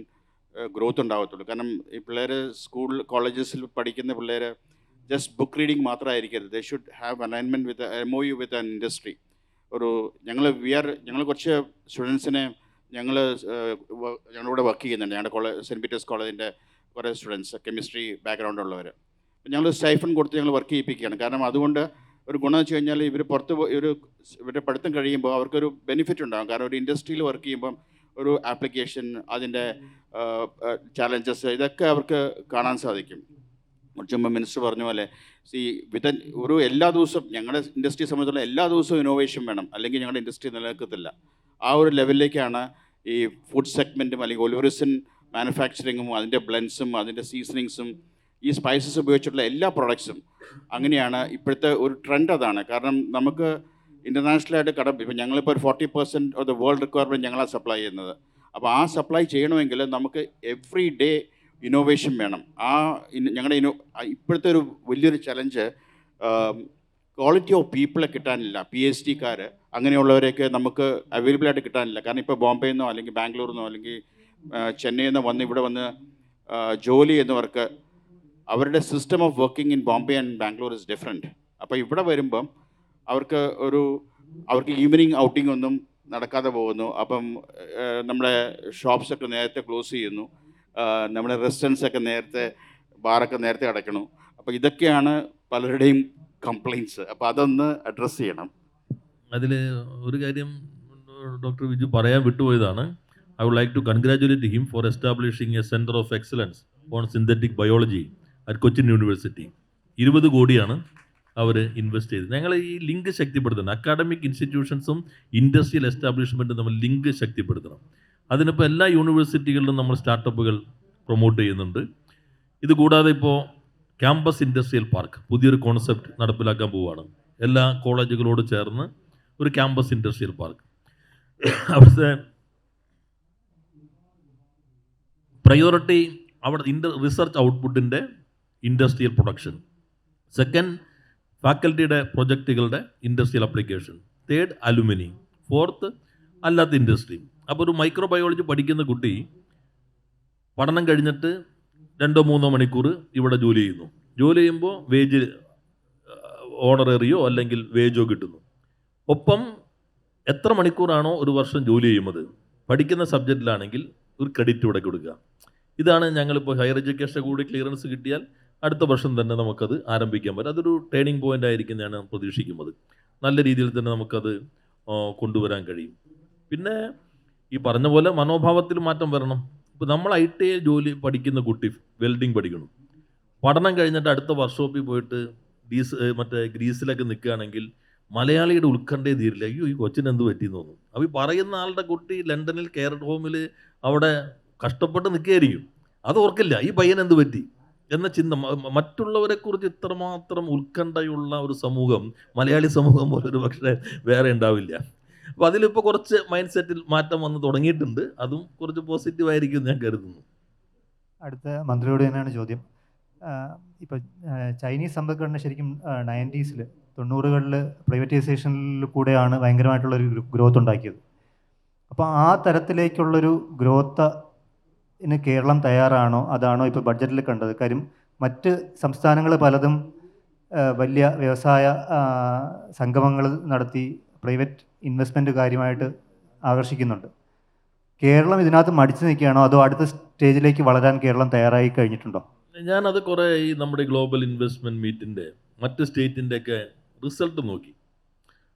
ഗ്രോത്ത് ഉണ്ടാകത്തുള്ളൂ. കാരണം ഈ പിള്ളേർ സ്കൂൾ കോളേജസിൽ പഠിക്കുന്ന പിള്ളേർ ജസ്റ്റ് ബുക്ക് റീഡിങ് മാത്രമായിരിക്കരുത്. They should have alignment with MOU with an industry. ഞങ്ങൾ കുറച്ച് സ്റ്റുഡൻസിനെ ഞങ്ങളിവിടെ വർക്ക് ചെയ്യുന്നുണ്ട്. ഞങ്ങളുടെ സെൻറ്റ് പീറ്റേഴ്സ് കോളേജിൻ്റെ കുറേ സ്റ്റുഡൻസ് കെമിസ്ട്രി ബാക്ക്ഗ്രൗണ്ട് ഉള്ളവർ. ഞങ്ങൾ സ്റ്റൈഫൻ കൊടുത്ത് ഞങ്ങൾ വർക്ക് ചെയ്യിപ്പിക്കുകയാണ്. കാരണം അതുകൊണ്ട് ഒരു ഗുണം വെച്ച് കഴിഞ്ഞാൽ ഇവർ പുറത്ത് ഇവരുടെ പഠിത്തം കഴിയുമ്പോൾ അവർക്കൊരു ബെനിഫിറ്റ് ഉണ്ടാകും. കാരണം ഒരു ഇൻഡസ്ട്രിയിൽ വർക്ക് ചെയ്യുമ്പം ഒരു ആപ്ലിക്കേഷൻ, അതിൻ്റെ ചാലഞ്ചസ്, ഇതൊക്കെ അവർക്ക് കാണാൻ സാധിക്കും. കുറച്ച് മുമ്പ് മിനിസ്റ്റർ പറഞ്ഞ പോലെ ഒരു എല്ലാ ദിവസവും ഞങ്ങളുടെ ഇൻഡസ്ട്രിയെ സംബന്ധിച്ചുള്ള എല്ലാ ദിവസവും ഇന്നോവേഷൻ വേണം, അല്ലെങ്കിൽ ഞങ്ങളുടെ ഇൻഡസ്ട്രി നിലനിൽക്കത്തില്ല. ആ ഒരു ലെവലിലേക്കാണ് ഈ ഫുഡ് സെഗ്മെൻറ്റും അല്ലെങ്കിൽ ഒലിവറിസൻ മാനുഫാക്ചറിങ്ങും അതിൻ്റെ ബ്ലെൻഡ്സും അതിൻ്റെ സീസണിങ്സും ഈ സ്പൈസസ് ഉപയോഗിച്ചിട്ടുള്ള എല്ലാ പ്രോഡക്ട്സും അങ്ങനെയാണ്. ഇപ്പോഴത്തെ ഒരു ട്രെൻഡ് അതാണ്. കാരണം നമുക്ക് ഇൻ്റർനാഷണലായിട്ട് ഇപ്പം ഞങ്ങളിപ്പോൾ ഒരു 40% ഓഫ് ദ വേൾഡ് റിക്വയർമെൻറ്റ് ഞങ്ങളാണ് സപ്ലൈ ചെയ്യുന്നത്. അപ്പോൾ ആ സപ്ലൈ ചെയ്യണമെങ്കിൽ നമുക്ക് എവ്രി ഡേ ഇന്നോവേഷൻ വേണം. ഞങ്ങളുടെ ഇപ്പോഴത്തെ ഒരു വലിയൊരു ചലഞ്ച് ക്വാളിറ്റി ഓഫ് പീപ്പിളെ കിട്ടാനില്ല. PhD-കാർ അങ്ങനെയുള്ളവരെയൊക്കെ നമുക്ക് അവൈലബിൾ ആയിട്ട് കിട്ടാനില്ല. കാരണം ഇപ്പോൾ ബോംബെയിൽ നിന്നോ അല്ലെങ്കിൽ ബാംഗ്ലൂരിൽ നിന്നോ അല്ലെങ്കിൽ ചെന്നൈയിൽ നിന്നോ വന്ന് ഇവിടെ വന്ന് ജോലി ചെയ്യുന്നവർക്ക് അവരുടെ system of working in Bombay and Bangalore is different. അപ്പോൾ ഇവിടെ വരുമ്പം അവർക്ക് ഈവനിങ് ഔട്ടിംഗ് ഒന്നും നടക്കാതെ പോകുന്നു. അപ്പം നമ്മുടെ ഷോപ്സൊക്കെ നേരത്തെ ക്ലോസ് ചെയ്യുന്നു, നമ്മുടെ റെസ്റ്റോറൻറ്റ്സൊക്കെ നേരത്തെ, ബാറൊക്കെ നേരത്തെ അടയ്ക്കണു. അപ്പോൾ ഇതൊക്കെയാണ് പലരുടെയും കംപ്ലയിൻറ്റ്സ്. അപ്പോൾ അതൊന്ന് അഡ്രസ്സ് ചെയ്യണം. അതിൽ ഒരു കാര്യം ഡോക്ടർ വിജു പറയാൻ വിട്ടുപോയതാണ്. I would like to congratulate him for establishing a center of excellence on synthetic biology at Cochin University. 20 കോടിയാണ് അവർ ഇൻവെസ്റ്റ് ചെയ്തത്. ഞങ്ങൾ ഈ ലിങ്ക് ശക്തിപ്പെടുത്തണം. അക്കാഡമിക് ഇൻസ്റ്റിറ്റ്യൂഷൻസും ഇൻഡസ്ട്രിയൽ എസ്റ്റാബ്ലിഷ്മെൻറ്റും നമ്മൾ ലിങ്ക് ശക്തിപ്പെടുത്തണം. അതിനിപ്പോൾ എല്ലാ യൂണിവേഴ്സിറ്റികളിലും നമ്മൾ സ്റ്റാർട്ടപ്പുകൾ പ്രൊമോട്ട് ചെയ്യുന്നുണ്ട്. ഇത് കൂടാതെ ഇപ്പോൾ ക്യാമ്പസ് ഇൻഡസ്ട്രിയൽ പാർക്ക് പുതിയൊരു കോൺസെപ്റ്റ് നടപ്പിലാക്കാൻ പോവുകയാണ്. എല്ലാ കോളേജുകളോട് ചേർന്ന് ഒരു ക്യാമ്പസ് ഇൻഡസ്ട്രിയൽ പാർക്ക്. അവിടുത്തെ പ്രയോറിറ്റി അവിടെ റിസർച്ച് ഔട്ട്പുട്ടിൻ്റെ ഇൻഡസ്ട്രിയൽ പ്രൊഡക്ഷൻ. സെക്കൻഡ്, ഫാക്കൽറ്റിയുടെ പ്രൊജക്റ്റുകളുടെ industrial application. Third, alumni. Fourth, അല്ലാത്ത ഇൻഡസ്ട്രി. അപ്പോൾ ഒരു മൈക്രോബയോളജി പഠിക്കുന്ന കുട്ടി പഠനം കഴിഞ്ഞിട്ട് 2-3 മണിക്കൂർ ഇവിടെ ജോലി ചെയ്യുന്നു. ജോലി ചെയ്യുമ്പോൾ വേജ് ഓണററിയോ അല്ലെങ്കിൽ വേജോ കിട്ടുന്നു. ഒപ്പം എത്ര മണിക്കൂറാണോ ഒരു വർഷം ജോലി ചെയ്യുന്നത് പഠിക്കുന്ന സബ്ജക്റ്റിലാണെങ്കിൽ ഒരു ക്രെഡിറ്റ് ഇവിടെ കൊടുക്കുക. ഇതാണ് ഞങ്ങളിപ്പോൾ ഹയർ എഡ്യൂക്കേഷൻ കൂടി ക്ലിയറൻസ് കിട്ടിയാൽ അടുത്ത വർഷം തന്നെ നമുക്കത് ആരംഭിക്കാൻ പറ്റും. അതൊരു ടേണിംഗ് പോയിൻ്റ് ആയിരിക്കും ഞാൻ പ്രതീക്ഷിക്കുന്നത്. നല്ല രീതിയിൽ തന്നെ നമുക്കത് കൊണ്ടുവരാൻ കഴിയും. പിന്നെ ഈ പറഞ്ഞ പോലെ മനോഭാവത്തിൽ മാറ്റം വരണം. ഇപ്പോൾ നമ്മൾ IT ജോലി പഠിക്കുന്ന കുട്ടി വെൽഡിങ് പഠിക്കണം. പഠനം കഴിഞ്ഞിട്ട് അടുത്ത വർക്ക്ഷോപ്പിൽ പോയിട്ട് ഗ്രീസിലൊക്കെ നിൽക്കുകയാണെങ്കിൽ മലയാളിയുടെ ഉത്കണ്ഠയെ തീരില്ല. അയ്യോ ഈ കൊച്ചിന് എന്ത് പറ്റിയെന്ന് തോന്നും. അപ്പോൾ ഈ പറയുന്ന ആളുടെ കുട്ടി ലണ്ടനിൽ കെയർ ഹോമിൽ അവിടെ കഷ്ടപ്പെട്ട് നിൽക്കുകയായിരിക്കും. അത് ഓർക്കില്ല ഈ പയ്യൻ എന്ത് പറ്റി എന്ന ചിന്ത. മറ്റുള്ളവരെക്കുറിച്ച് ഇത്രമാത്രം ഉത്കണ്ഠയുള്ള ഒരു സമൂഹം മലയാളി സമൂഹം പോലൊരു പക്ഷേ വേറെ ഉണ്ടാവില്ല. അപ്പോൾ അതിലിപ്പോൾ കുറച്ച് മൈൻഡ് സെറ്റിൽ മാറ്റം വന്ന് തുടങ്ങിയിട്ടുണ്ട്. അതും കുറച്ച് പോസിറ്റീവായിരിക്കും ഞാൻ കരുതുന്നു. അടുത്ത മന്ത്രിയോട് തന്നെയാണ് ചോദ്യം. ഇപ്പോൾ ചൈനീസ് സമ്പദ്ഘടന ശരിക്കും 90s 90കളിൽ പ്രൈവറ്റൈസേഷനിൽ കൂടെയാണ് ഭയങ്കരമായിട്ടുള്ളൊരു ഗ്രോത്ത് ഉണ്ടാക്കിയത്. അപ്പോൾ ആ തരത്തിലേക്കുള്ളൊരു ഗ്രോത്തിന് കേരളം തയ്യാറാണോ, അതാണോ ഇപ്പോൾ ബഡ്ജറ്റിൽ കണ്ടത്? കാര്യം മറ്റ് സംസ്ഥാനങ്ങൾ പലതും വലിയ വ്യവസായ സംഗമങ്ങൾ നടത്തി പ്രൈവറ്റ് ഇൻവെസ്റ്റ്മെൻറ്റ് കാര്യമായിട്ട് ആകർഷിക്കുന്നുണ്ട്. കേരളം ഇതിനകത്ത് മടിച്ചു നിൽക്കുകയാണോ, അതോ അടുത്ത സ്റ്റേജിലേക്ക് വളരാൻ കേരളം തയ്യാറായി കഴിഞ്ഞിട്ടുണ്ടോ? ഞാനത് കുറേ ഈ നമ്മുടെ ഗ്ലോബൽ ഇൻവെസ്റ്റ്മെൻറ്റ് മീറ്റിൻ്റെ മറ്റ് സ്റ്റേറ്റിൻ്റെയൊക്കെ റിസൾട്ട് നോക്കി.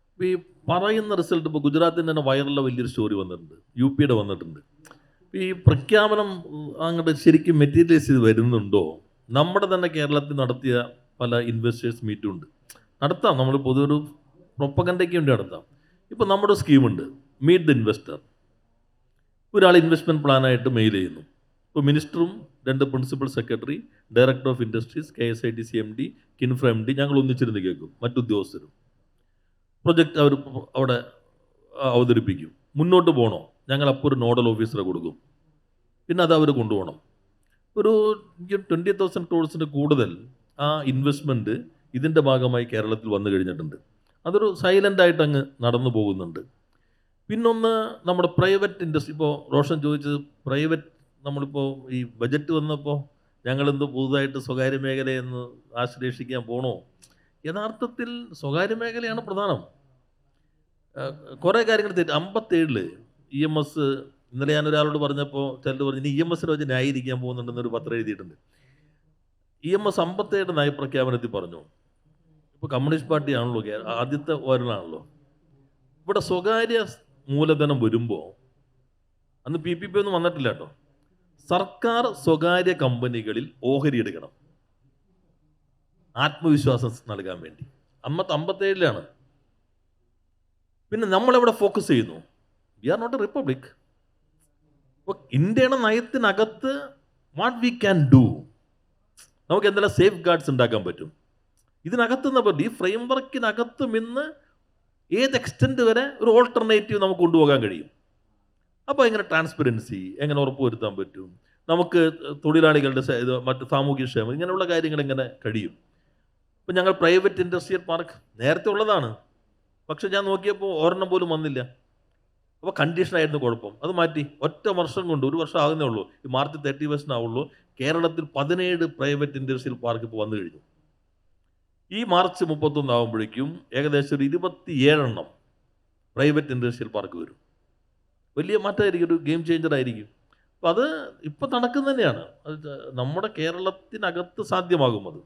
ഇപ്പോൾ ഈ പറയുന്ന റിസൾട്ട് ഇപ്പോൾ ഗുജറാത്തിൻ്റെ തന്നെ വൈറലിലെ വലിയൊരു സ്റ്റോറി വന്നിട്ടുണ്ട്, UP വന്നിട്ടുണ്ട്. ഈ പ്രഖ്യാപനം അങ്ങോട്ട് ശരിക്കും മെറ്റീരിയലൈസ് ചെയ്ത് വരുന്നുണ്ടോ? നമ്മുടെ തന്നെ കേരളത്തിൽ നടത്തിയ പല ഇൻവെസ്റ്റേഴ്സ് മീറ്റും ഉണ്ട്. നടത്താം, നമ്മൾ പൊതുവൊരു പ്രൊപ്പഗൻഡയ്ക്ക് വേണ്ടി നടത്താം. ഇപ്പോൾ നമ്മുടെ സ്കീമുണ്ട് മീറ്റ് ദ ഇൻവെസ്റ്റർ. ഒരാൾ ഇൻവെസ്റ്റ്മെൻറ്റ് പ്ലാനായിട്ട് മെയിൽ ചെയ്യുന്നു. ഇപ്പോൾ മിനിസ്റ്ററും 2 principal secretary, director of industries, KSITC MD, KINFRA MD ഞങ്ങൾ ഒന്നിച്ചിരുന്ന് കേൾക്കും. മറ്റുദ്യോഗസ്ഥരും പ്രൊജക്റ്റ് അവർ അവിടെ അവതരിപ്പിക്കും. മുന്നോട്ട് പോകണോ, ഞങ്ങൾ അപ്പോൾ ഒരു നോഡൽ ഓഫീസറെ കൊടുക്കും. പിന്നെ അത് അവർ കൊണ്ടുപോകണം. ഒരു 20,000 crores കൂടുതൽ ആ ഇൻവെസ്റ്റ്മെൻറ്റ് ഇതിൻ്റെ ഭാഗമായി കേരളത്തിൽ വന്നു കഴിഞ്ഞിട്ടുണ്ട്. അതൊരു സൈലൻ്റായിട്ട് അങ്ങ് നടന്നു പോകുന്നുണ്ട്. പിന്നൊന്ന് നമ്മുടെ പ്രൈവറ്റ് ഇൻഡസ്ട്രി. ഇപ്പോൾ റോഷൻ ചോദിച്ചത് പ്രൈവറ്റ്, നമ്മളിപ്പോൾ ഈ ബജറ്റ് വന്നപ്പോൾ ഞങ്ങളെന്ത് പുതുതായിട്ട് സ്വകാര്യ മേഖലയെന്ന് ആശ്ലേഷിക്കാൻ പോണോ? യഥാർത്ഥത്തിൽ സ്വകാര്യ മേഖലയാണ് പ്രധാനം. കുറേ കാര്യങ്ങൾ 57 EMS, ഇന്നലെ ഞാനൊരാളോട് പറഞ്ഞപ്പോൾ ചിലർ പറഞ്ഞു ഇനി EMS വെച്ച് ന്യായീകരിക്കാൻ പോകുന്നുണ്ടെന്നൊരു പത്രം എഴുതിയിട്ടുണ്ട്. EMS 57 നയപ്രഖ്യാപനത്തിൽ പറഞ്ഞു. ഇപ്പോൾ ഇപ്പോൾ കമ്മ്യൂണിസ്റ്റ് പാർട്ടിയാണല്ലോ ആദ്യത്തെ ഒരെണ്ണാണല്ലോ. ഇവിടെ സ്വകാര്യ മൂലധനം വരുമ്പോൾ അന്ന് PPP ഒന്നും വന്നിട്ടില്ല കേട്ടോ. സർക്കാർ സ്വകാര്യ കമ്പനികളിൽ ഓഹരി എടുക്കണം, ആത്മവിശ്വാസം നൽകാൻ വേണ്ടി. 57-ലാണ്. പിന്നെ നമ്മളെവിടെ ഫോക്കസ് ചെയ്യുന്നു? We are not a republic. അപ്പോൾ ഇന്ത്യയുടെ നയത്തിനകത്ത് വാട്ട് വി ക്യാൻ ഡു, നമുക്ക് എന്തെല്ലാം സേഫ് ഗാർഡ്സ് ഉണ്ടാക്കാൻ പറ്റും ഇതിനകത്ത് നിന്ന്. ഈ ഫ്രെയിം വർക്കിനകത്തും ഇന്ന് ഏത് എക്സ്റ്റെൻറ്റ് വരെ ഒരു ഓൾട്ടർനേറ്റീവ് നമുക്ക് കൊണ്ടുപോകാൻ കഴിയും. അപ്പോൾ എങ്ങനെ ട്രാൻസ്പെറൻസി എങ്ങനെ ഉറപ്പുവരുത്താൻ പറ്റും, നമുക്ക് തൊഴിലാളികളുടെ മറ്റ് സാമൂഹ്യക്ഷേമം, ഇങ്ങനെയുള്ള കാര്യങ്ങൾ എങ്ങനെ കഴിയും. ഇപ്പം ഞങ്ങൾ പ്രൈവറ്റ് ഇൻഡസ്ട്രിയൽ പാർക്ക് നേരത്തെ ഉള്ളതാണ്, പക്ഷെ ഞാൻ നോക്കിയപ്പോൾ ഒരെണ്ണം പോലും വന്നില്ല. അപ്പോൾ കണ്ടീഷനായിരുന്നു കുഴപ്പം, അത് മാറ്റി. ഒറ്റ വർഷം കൊണ്ട്, 1 വർഷം ആകുന്നേ ഉള്ളൂ, ഈ മാർച്ച് 31 ആവുള്ളൂ, കേരളത്തിൽ 17 പ്രൈവറ്റ് ഇൻഡസ്ട്രിയൽ പാർക്ക് ഇപ്പോൾ വന്നു കഴിഞ്ഞു. ഈ മാർച്ച് 31 ആകുമ്പോഴേക്കും ഏകദേശം ഒരു 27 പ്രൈവറ്റ് ഇൻഡസ്ട്രിയൽ പാർക്ക് വരും. വലിയ മാറ്റമായിരിക്കും, ഒരു ഗെയിം ചേഞ്ചർ ആയിരിക്കും. അപ്പോൾ അത് ഇപ്പോൾ നടക്കുന്നത് തന്നെയാണ്. അത് നമ്മുടെ കേരളത്തിനകത്ത് സാധ്യമാകും അത്.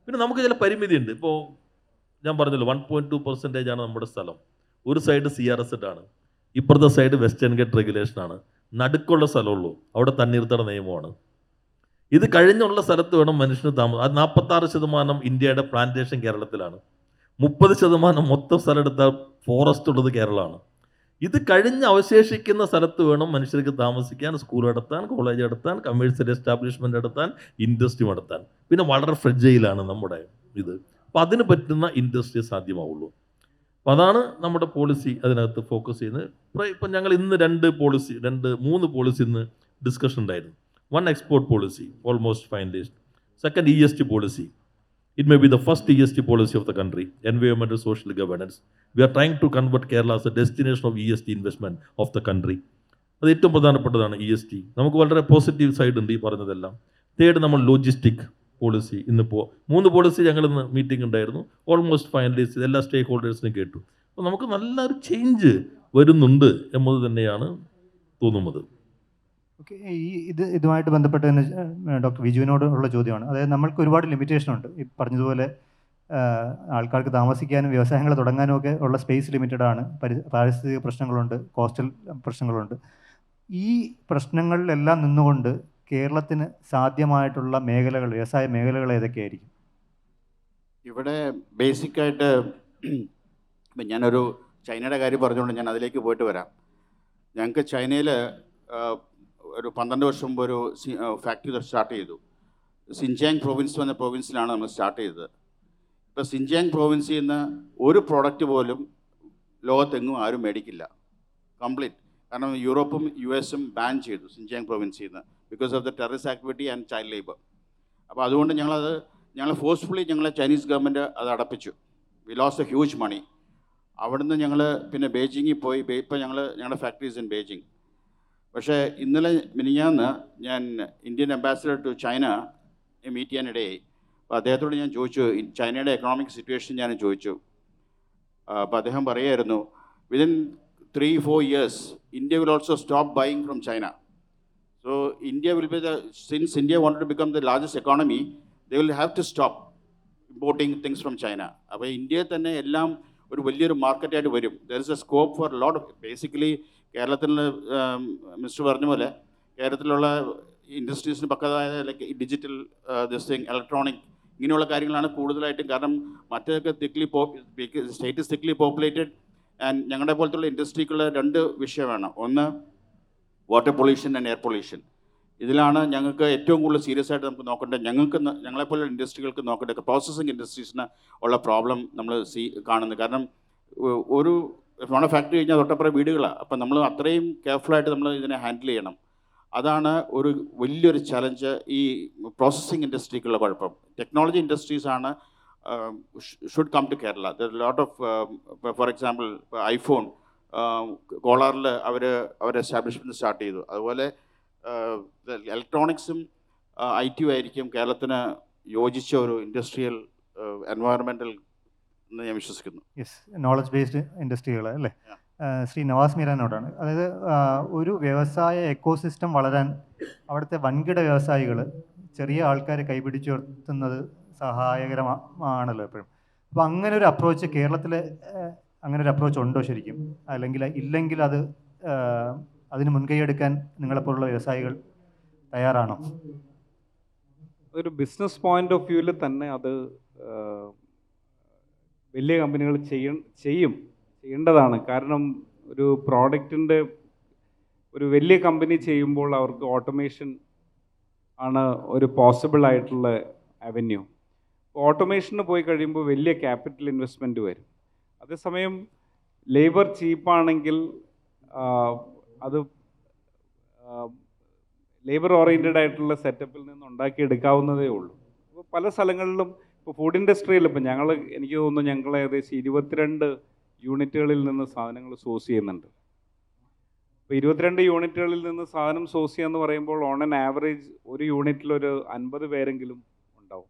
പിന്നെ നമുക്ക് ചില പരിമിതിയുണ്ട്. ഇപ്പോൾ ഞാൻ പറഞ്ഞല്ലോ 1.2% ആണ് നമ്മുടെ സ്ഥലം. ഒരു സൈഡ് CRZ ആണ്, ഇപ്പുറത്തെ സൈഡ് വെസ്റ്റേൺ ഗേറ്റ് റെഗുലേഷനാണ്, നടുക്കുള്ള സ്ഥലമുള്ളൂ, അവിടെ തണ്ണീർത്തട നിയമമാണ്. ഇത് കഴിഞ്ഞുള്ള സ്ഥലത്ത് വേണം മനുഷ്യന് താമസം. അത് 46% ഇന്ത്യയുടെ പ്ലാന്റേഷൻ കേരളത്തിലാണ്, 30% മൊത്തം സ്ഥലം എടുത്താൽ ഫോറസ്റ്റ് ഉള്ളത് കേരളമാണ്. ഇത് കഴിഞ്ഞ് അവശേഷിക്കുന്ന സ്ഥലത്ത് വേണം മനുഷ്യർക്ക് താമസിക്കാൻ, സ്കൂൾ നടത്താൻ, കോളേജ് നടത്താൻ, കമേഴ്സ്യൽ എസ്റ്റാബ്ലിഷ്മെൻ്റ് നടത്താൻ, ഇൻഡസ്ട്രി നടത്താൻ. പിന്നെ വളരെ ഫ്രെജൈലാണ് നമ്മുടെ ഇത്. അപ്പോൾ അതിന് പറ്റുന്ന ഇൻഡസ്ട്രി സാധ്യമാവുള്ളൂ. അപ്പോൾ അതാണ് നമ്മുടെ പോളിസി അതിനകത്ത് ഫോക്കസ് ചെയ്യുന്നത്. ഇപ്പം ഞങ്ങൾ ഇന്ന് 3 പോളിസി ഇന്ന് ഡിസ്കഷൻ ഉണ്ടായിരുന്നു. 1 export policy, almost finalized. 2nd ESG policy. It may be the first ESG policy of the country, environmental social governance. We are trying to convert Kerala as a destination of ESG investment of the country. അത് ഏറ്റവും പ്രധാനപ്പെട്ടതാണ് ESG. നമുക്ക് വളരെ positive side ഉണ്ട് ഈ പറഞ്ഞതെല്ലാം. 3rd നമ്മൾ logistic policy. ഇന്നിപ്പോൾ 3 പോളിസി ഞങ്ങൾ ഇന്ന് മീറ്റിംഗ് ഉണ്ടായിരുന്നു, ഓൾമോസ്റ്റ് ഫൈനലൈസ് ചെയ്ത് എല്ലാ സ്റ്റേക്ക് ഹോൾഡേഴ്സിനും കേട്ടു. അപ്പോൾ നമുക്ക് നല്ലൊരു ചേഞ്ച് വരുന്നുണ്ട് എന്നത് തന്നെയാണ് തോന്നുന്നത്. ഓക്കെ, ഇതുമായിട്ട് ബന്ധപ്പെട്ട് തന്നെ ഡോക്ടർ വിജുവിനോട് ഉള്ള ചോദ്യമാണ്. അതായത് നമ്മൾക്ക് ഒരുപാട് ലിമിറ്റേഷൻ ഉണ്ട്. ഈ പറഞ്ഞതുപോലെ ആൾക്കാർക്ക് താമസിക്കാനും വ്യവസായങ്ങൾ തുടങ്ങാനും ഒക്കെ ഉള്ള സ്പേസ് ലിമിറ്റഡ് ആണ്. പാരിസ്ഥിതിക പ്രശ്നങ്ങളുണ്ട്, കോസ്റ്റൽ പ്രശ്നങ്ങളുണ്ട്. ഈ പ്രശ്നങ്ങളിലെല്ലാം നിന്നുകൊണ്ട് കേരളത്തിന് സാധ്യമായിട്ടുള്ള മേഖലകൾ, വ്യവസായ മേഖലകൾ ഏതൊക്കെയായിരിക്കും? ഇവിടെ ബേസിക്കായിട്ട് ഇപ്പം ഞാനൊരു ചൈനയുടെ കാര്യം പറഞ്ഞുകൊണ്ട് ഞാൻ അതിലേക്ക് പോയിട്ട് വരാം. ഞങ്ങൾക്ക് ചൈനയിൽ ഒരു 12 വർഷം മുമ്പ് ഒരു ഫാക്ടറി സ്റ്റാർട്ട് ചെയ്തു. സിൻജിയാങ് പ്രോവിൻസ് എന്ന പ്രോവിൻസിലാണ് നമ്മൾ സ്റ്റാർട്ട് ചെയ്തത്. ഇപ്പോൾ സിൻജിയാങ് പ്രോവിൻസിൽ നിന്ന് ഒരു പ്രോഡക്റ്റ് പോലും ലോകത്തെങ്ങും ആരും മേടിക്കില്ല, കംപ്ലീറ്റ്. കാരണം യൂറോപ്പും US-ഉം ബാൻ ചെയ്തു സിൻജിയാങ് പ്രോവിൻസിൽ നിന്ന് because of the terrorist activity and child labour. അപ്പോൾ അതുകൊണ്ട് ഞങ്ങൾ ഫോഴ്സ്ഫുള്ളി ചൈനീസ് ഗവൺമെൻറ് അത് അടപ്പിച്ചു. We lost a huge money. അവിടുന്ന് ഞങ്ങൾ പിന്നെ ബെയ്ജിങ്ങിൽ പോയി. ഇപ്പോൾ ഞങ്ങളുടെ ഫാക്ടറീസ് ഇൻ ബെയ്ജിങ്. പക്ഷേ ഇന്നലെ മിനിഞ്ഞാന്ന് ഞാൻ Indian ambassador to China meet ചെയ്യാനിടയായി. അപ്പോൾ അദ്ദേഹത്തോട് ഞാൻ ചോദിച്ചു, ചൈനയുടെ എക്കണോമിക് സിറ്റുവേഷൻ ഞാൻ ചോദിച്ചു. അപ്പോൾ അദ്ദേഹം പറയുമായിരുന്നു, within 3-4 years India will also stop buying from China. So India will be since India wanted to become the largest economy, they will have to stop importing things from China. അപ്പോൾ ഇന്ത്യയിൽ തന്നെ എല്ലാം ഒരു വലിയൊരു മാർക്കറ്റായിട്ട് വരും. There is A scope for lot of basically കേരളത്തിൽ mister പറഞ്ഞ പോലെ കേരളത്തിലുള്ള ഇൻഡസ്ട്രീസിന് പക്കതായ ലൈക്ക് ഡിജിറ്റൽ ഇലക്ട്രോണിക് ഇങ്ങനെയുള്ള കാര്യങ്ങളാണ് കൂടുതലായിട്ടും. കാരണം മറ്റൊക്കെ state is thickly populated. And ഞങ്ങളുടെ പോലത്തുള്ള ഇൻഡസ്ട്രിക്കുള്ള 2 വിഷയമാണ്. ഒന്ന് water pollution and air pollution. ഇതിലാണ് ഞങ്ങൾക്ക് ഏറ്റവും കൂടുതൽ സീരിയസ് ആയിട്ട് നമുക്ക് നോക്കേണ്ടത്. ഞങ്ങളെപ്പോലുള്ള ഇൻഡസ്ട്രികൾക്ക് നോക്കേണ്ടത് പ്രോസസ്സിങ് ഇൻഡസ്ട്രീസിന് ഉള്ള പ്രോബ്ലം നമ്മൾ കാണുന്നത്. കാരണം ഒരു ഫാക്ടറി കഴിഞ്ഞാൽ തൊട്ടപ്പുറം വീടുകളാണ്. അപ്പം നമ്മൾ അത്രയും കെയർഫുള്ളായിട്ട് നമ്മൾ ഇതിനെ ഹാൻഡിൽ ചെയ്യണം. അതാണ് ഒരു വലിയൊരു ചലഞ്ച് ഈ പ്രോസസ്സിങ് ഇൻഡസ്ട്രിക്കുള്ള കുഴപ്പം. ടെക്നോളജി ഇൻഡസ്ട്രീസാണ് should come to Kerala. Lot of for example iPhone കോളാറിൽ അവർ എസ്റ്റാബ്ലിഷ്മെൻറ്റ് സ്റ്റാർട്ട് ചെയ്തു. അതുപോലെ ഇലക്ട്രോണിക്സും IT ആയിരിക്കും കേരളത്തിന് യോജിച്ച ഒരു ഇൻഡസ്ട്രിയൽ എൻവയറമെൻ്റൽ എന്ന് ഞാൻ വിശ്വസിക്കുന്നു. യെസ്, നോളജ് ബേസ്ഡ് ഇൻഡസ്ട്രികൾ അല്ലേ? ശ്രീ നവാസ് മീരാനോടാണ്. അതായത് ഒരു വ്യവസായ എക്കോസിസ്റ്റം വളരാൻ അവിടുത്തെ വൻകിട വ്യവസായികൾ ചെറിയ ആൾക്കാരെ കൈപിടിച്ചുയർത്തുന്നത് സഹായകരമാണല്ലോ എപ്പോഴും. അപ്പോൾ അങ്ങനെ ഒരു അപ്രോച്ച് കേരളത്തിൽ അങ്ങനെ ഒരു അപ്രോച്ച് ഉണ്ടോ ശരിക്കും? അല്ലെങ്കിൽ ഇല്ലെങ്കിൽ അത് അതിന് മുൻകൈയെടുക്കാൻ നിങ്ങളെപ്പോലുള്ള വ്യവസായികൾ തയ്യാറാണോ? ഒരു ബിസിനസ് പോയിന്റ് ഓഫ് വ്യൂവിൽ തന്നെ അത് വലിയ കമ്പനികൾ ചെയ്യേണ്ടതാണ്. കാരണം ഒരു പ്രോഡക്റ്റിൻ്റെ ഒരു വലിയ കമ്പനി ചെയ്യുമ്പോൾ അവർക്ക് ഓട്ടോമേഷൻ ആണ് ഒരു പോസിബിൾ ആയിട്ടുള്ള അവന്യൂ. ഓട്ടോമേഷന് പോയി കഴിയുമ്പോൾ വലിയ ക്യാപിറ്റൽ ഇൻവെസ്റ്റ്മെൻറ്റ് വരും. അതേസമയം ലേബർ ചീപ്പാണെങ്കിൽ അത് ലേബർ ഓറിയൻറ്റഡ് ആയിട്ടുള്ള സെറ്റപ്പിൽ നിന്ന് ഉണ്ടാക്കിയെടുക്കാവുന്നതേ ഉള്ളൂ. അപ്പോൾ പല സ്ഥലങ്ങളിലും ഇപ്പോൾ ഫുഡ് ഇൻഡസ്ട്രിയിൽ ഇപ്പോൾ എനിക്ക് തോന്നുന്നു ഞങ്ങൾ ഏകദേശം 22 യൂണിറ്റുകളിൽ നിന്ന് സാധനങ്ങൾ സോഴ്സ് ചെയ്യുന്നുണ്ട്. ഇപ്പോൾ 22 യൂണിറ്റുകളിൽ നിന്ന് സാധനം സോഴ്സ് ചെയ്യാന്ന് പറയുമ്പോൾ ഓൺ ആൻ ആവറേജ് ഒരു യൂണിറ്റിലൊരു 50 പേരെങ്കിലും ഉണ്ടാവും.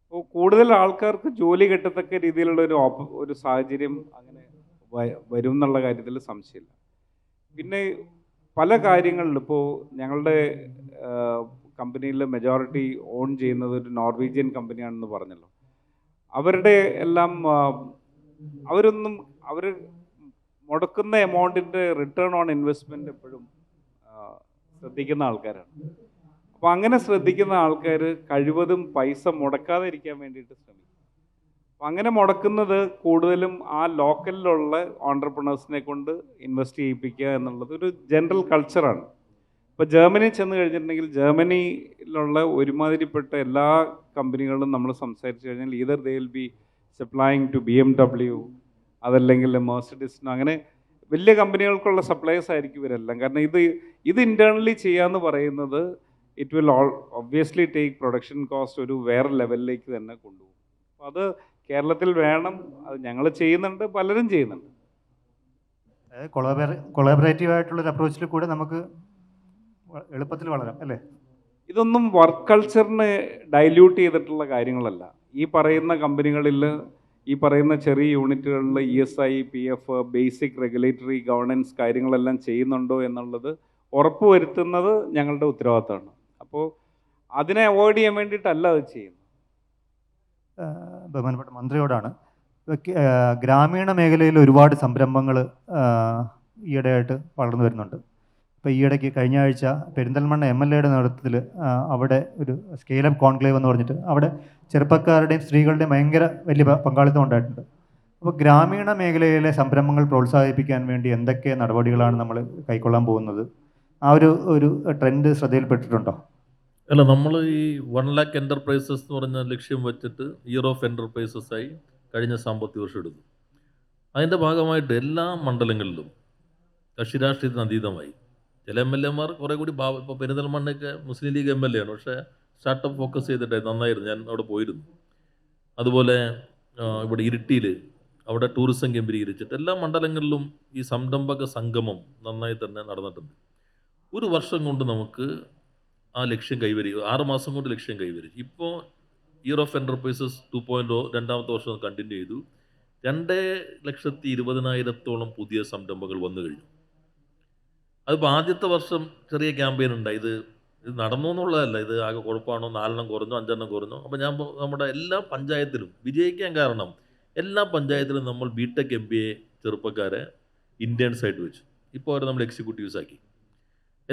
അപ്പോൾ കൂടുതൽ ആൾക്കാർക്ക് ജോലി കിട്ടത്തക്ക രീതിയിലുള്ള ഒരു സാഹചര്യം അങ്ങനെ വരും എന്നുള്ള കാര്യത്തിൽ സംശയമില്ല. പിന്നെ പല കാര്യങ്ങളിലും ഇപ്പോൾ ഞങ്ങളുടെ കമ്പനിയിൽ മെജോറിറ്റി ഓൺ ചെയ്യുന്നത് ഒരു നോർവീജിയൻ കമ്പനിയാണെന്ന് പറഞ്ഞല്ലോ. അവരുടെ എല്ലാം അവർ മുടക്കുന്ന എമൗണ്ടിൻ്റെ റിട്ടേൺ ഓൺ ഇൻവെസ്റ്റ്മെൻറ്റ് എപ്പോഴും ശ്രദ്ധിക്കുന്ന ആൾക്കാരാണ്. അപ്പോൾ അങ്ങനെ ശ്രദ്ധിക്കുന്ന ആൾക്കാർ കഴിവതും പൈസ മുടക്കാതെ ഇരിക്കാൻ വേണ്ടിയിട്ട് ശ്രമിക്കും. അപ്പോൾ അങ്ങനെ മുടക്കുന്നത് കൂടുതലും ആ ലോക്കലിലുള്ള ഓൺട്രപ്രണേഴ്സിനെ കൊണ്ട് ഇൻവെസ്റ്റ് ചെയ്യിപ്പിക്കുക എന്നുള്ളത് ഒരു ജനറൽ കൾച്ചറാണ്. ഇപ്പോൾ ജർമ്മനി ചെന്ന് കഴിഞ്ഞിട്ടുണ്ടെങ്കിൽ ജർമ്മനിയിലുള്ള ഒരുമാതിരിപ്പെട്ട എല്ലാ കമ്പനികളും നമ്മൾ സംസാരിച്ച് കഴിഞ്ഞാൽ either they will be supplying to BMW, അതല്ലെങ്കിൽ മെർസിഡീസിനോ, അങ്ങനെ വലിയ കമ്പനികൾക്കുള്ള സപ്ലൈസ് ആയിരിക്കും ഇവരെല്ലാം. കാരണം ഇത് ഇൻറ്റേർണലി ചെയ്യാന്ന് പറയുന്നത് it will obviously take production cost ഒരു വേറെ ലെവലിലേക്ക് തന്നെ കൊണ്ടുപോകും. അപ്പോൾ അത് കേരളത്തിൽ വേണം. അത് ഞങ്ങൾ ചെയ്യുന്നുണ്ട്, പലരും ചെയ്യുന്നുണ്ട്. കൊളാബറേറ്റീവ് ആയിട്ടുള്ളൊരു അപ്രോച്ചിൽ കൂടെ നമുക്ക് എളുപ്പത്തിൽ വളരാം അല്ലേ? ഇതൊന്നും വർക്ക് കൾച്ചറിനെ ഡൈല്യൂട്ട് ചെയ്തിട്ടുള്ള കാര്യങ്ങളല്ല. ഈ പറയുന്ന കമ്പനികളിൽ, ഈ പറയുന്ന ചെറിയ യൂണിറ്റുകളിൽ ESI, PF, basic regulatory governance കാര്യങ്ങളെല്ലാം ചെയ്യുന്നുണ്ടോ എന്നുള്ളത് ഉറപ്പുവരുത്തുന്നത് ഞങ്ങളുടെ ഉത്തരവാദിത്തമാണ്. അപ്പോൾ അതിനെ അവോയ്ഡ് ചെയ്യാൻ വേണ്ടിയിട്ടല്ല അത് ചെയ്യുന്നത്. ബഹുമാനപ്പെട്ട മന്ത്രിയോടാണ്. ഗ്രാമീണ മേഖലയിൽ ഒരുപാട് സംരംഭങ്ങൾ ഈയിടെയായിട്ട് വളർന്നു വരുന്നുണ്ട്. ഇപ്പോൾ ഈയിടയ്ക്ക് കഴിഞ്ഞ ആഴ്ച പെരിന്തൽമണ്ണ MLAയുടെ നേതൃത്വത്തിൽ അവിടെ ഒരു സ്കെയിലപ്പ് കോൺക്ലേവ് എന്ന് പറഞ്ഞിട്ട് അവിടെ ചെറുപ്പക്കാരുടെയും സ്ത്രീകളുടെയും ഭയങ്കര വലിയ പങ്കാളിത്തം ഉണ്ടായിട്ടുണ്ട്. അപ്പോൾ ഗ്രാമീണ മേഖലയിലെ സംരംഭങ്ങൾ പ്രോത്സാഹിപ്പിക്കാൻ വേണ്ടി എന്തൊക്കെ നടപടികളാണ് നമ്മൾ കൈക്കൊള്ളാൻ പോകുന്നത്? ആ ഒരു ട്രെൻഡ് ശ്രദ്ധയിൽപ്പെട്ടിട്ടുണ്ടോ? അല്ല, നമ്മൾ ഈ 1 lakh എൻ്റർപ്രൈസസ് എന്ന് പറഞ്ഞ ലക്ഷ്യം വെച്ചിട്ട് ഇയർ ഓഫ് എൻ്റർപ്രൈസസ് ആയി കഴിഞ്ഞ സാമ്പത്തിക വർഷം എടുത്തു. അതിൻ്റെ ഭാഗമായിട്ട് എല്ലാ മണ്ഡലങ്ങളിലും കക്ഷി രാഷ്ട്രീയത്തിന് അതീതമായി ചില MLAമാർ കുറേ കൂടി ഇപ്പോൾ പെരിന്തൽമണ്ണയൊക്കെ മുസ്ലിം ലീഗ് MLA ആണ്, പക്ഷേ സ്റ്റാർട്ടപ്പ് ഫോക്കസ് ചെയ്തിട്ട് നന്നായിരുന്നു. ഞാൻ അവിടെ പോയിരുന്നു. അതുപോലെ ഇവിടെ ഇരിട്ടിയിൽ അവിടെ ടൂറിസം കേന്ദ്രീകരിച്ചിട്ട് എല്ലാ മണ്ഡലങ്ങളിലും ഈ സംരംഭക സംഗമം നന്നായി തന്നെ നടന്നിട്ടുണ്ട്. ഒരു വർഷം കൊണ്ട് നമുക്ക് ആ ലക്ഷ്യം കൈവരിക, 6 മാസം കൊണ്ട് ലക്ഷ്യം കൈവരിച്ചു. ഇപ്പോൾ ഇയർ ഓഫ് എൻ്റർപ്രൈസസ് 2.0 രണ്ടാമത്തെ വർഷം കണ്ടിന്യൂ ചെയ്തു. 2,20,000 പുതിയ സംരംഭങ്ങൾ വന്നു കഴിഞ്ഞു. അതിപ്പോൾ ആദ്യത്തെ വർഷം ചെറിയ ക്യാമ്പയിൻ ഉണ്ടായി. ഇത് നടന്നു എന്നുള്ളതല്ല, ഇത് ആകെ കുഴപ്പമാണോ, 4 കുറഞ്ഞോ 5 കുറഞ്ഞോ. അപ്പോൾ ഞാൻ നമ്മുടെ എല്ലാ പഞ്ചായത്തിലും വിജയിക്കാൻ കാരണം എല്ലാ പഞ്ചായത്തിലും നമ്മൾ BTech MBA ചെറുപ്പക്കാരെ ഇൻറ്റേൺസായിട്ട് വെച്ചു. ഇപ്പോൾ അവരെ നമ്മൾ എക്സിക്യൂട്ടീവ്സ് ആക്കി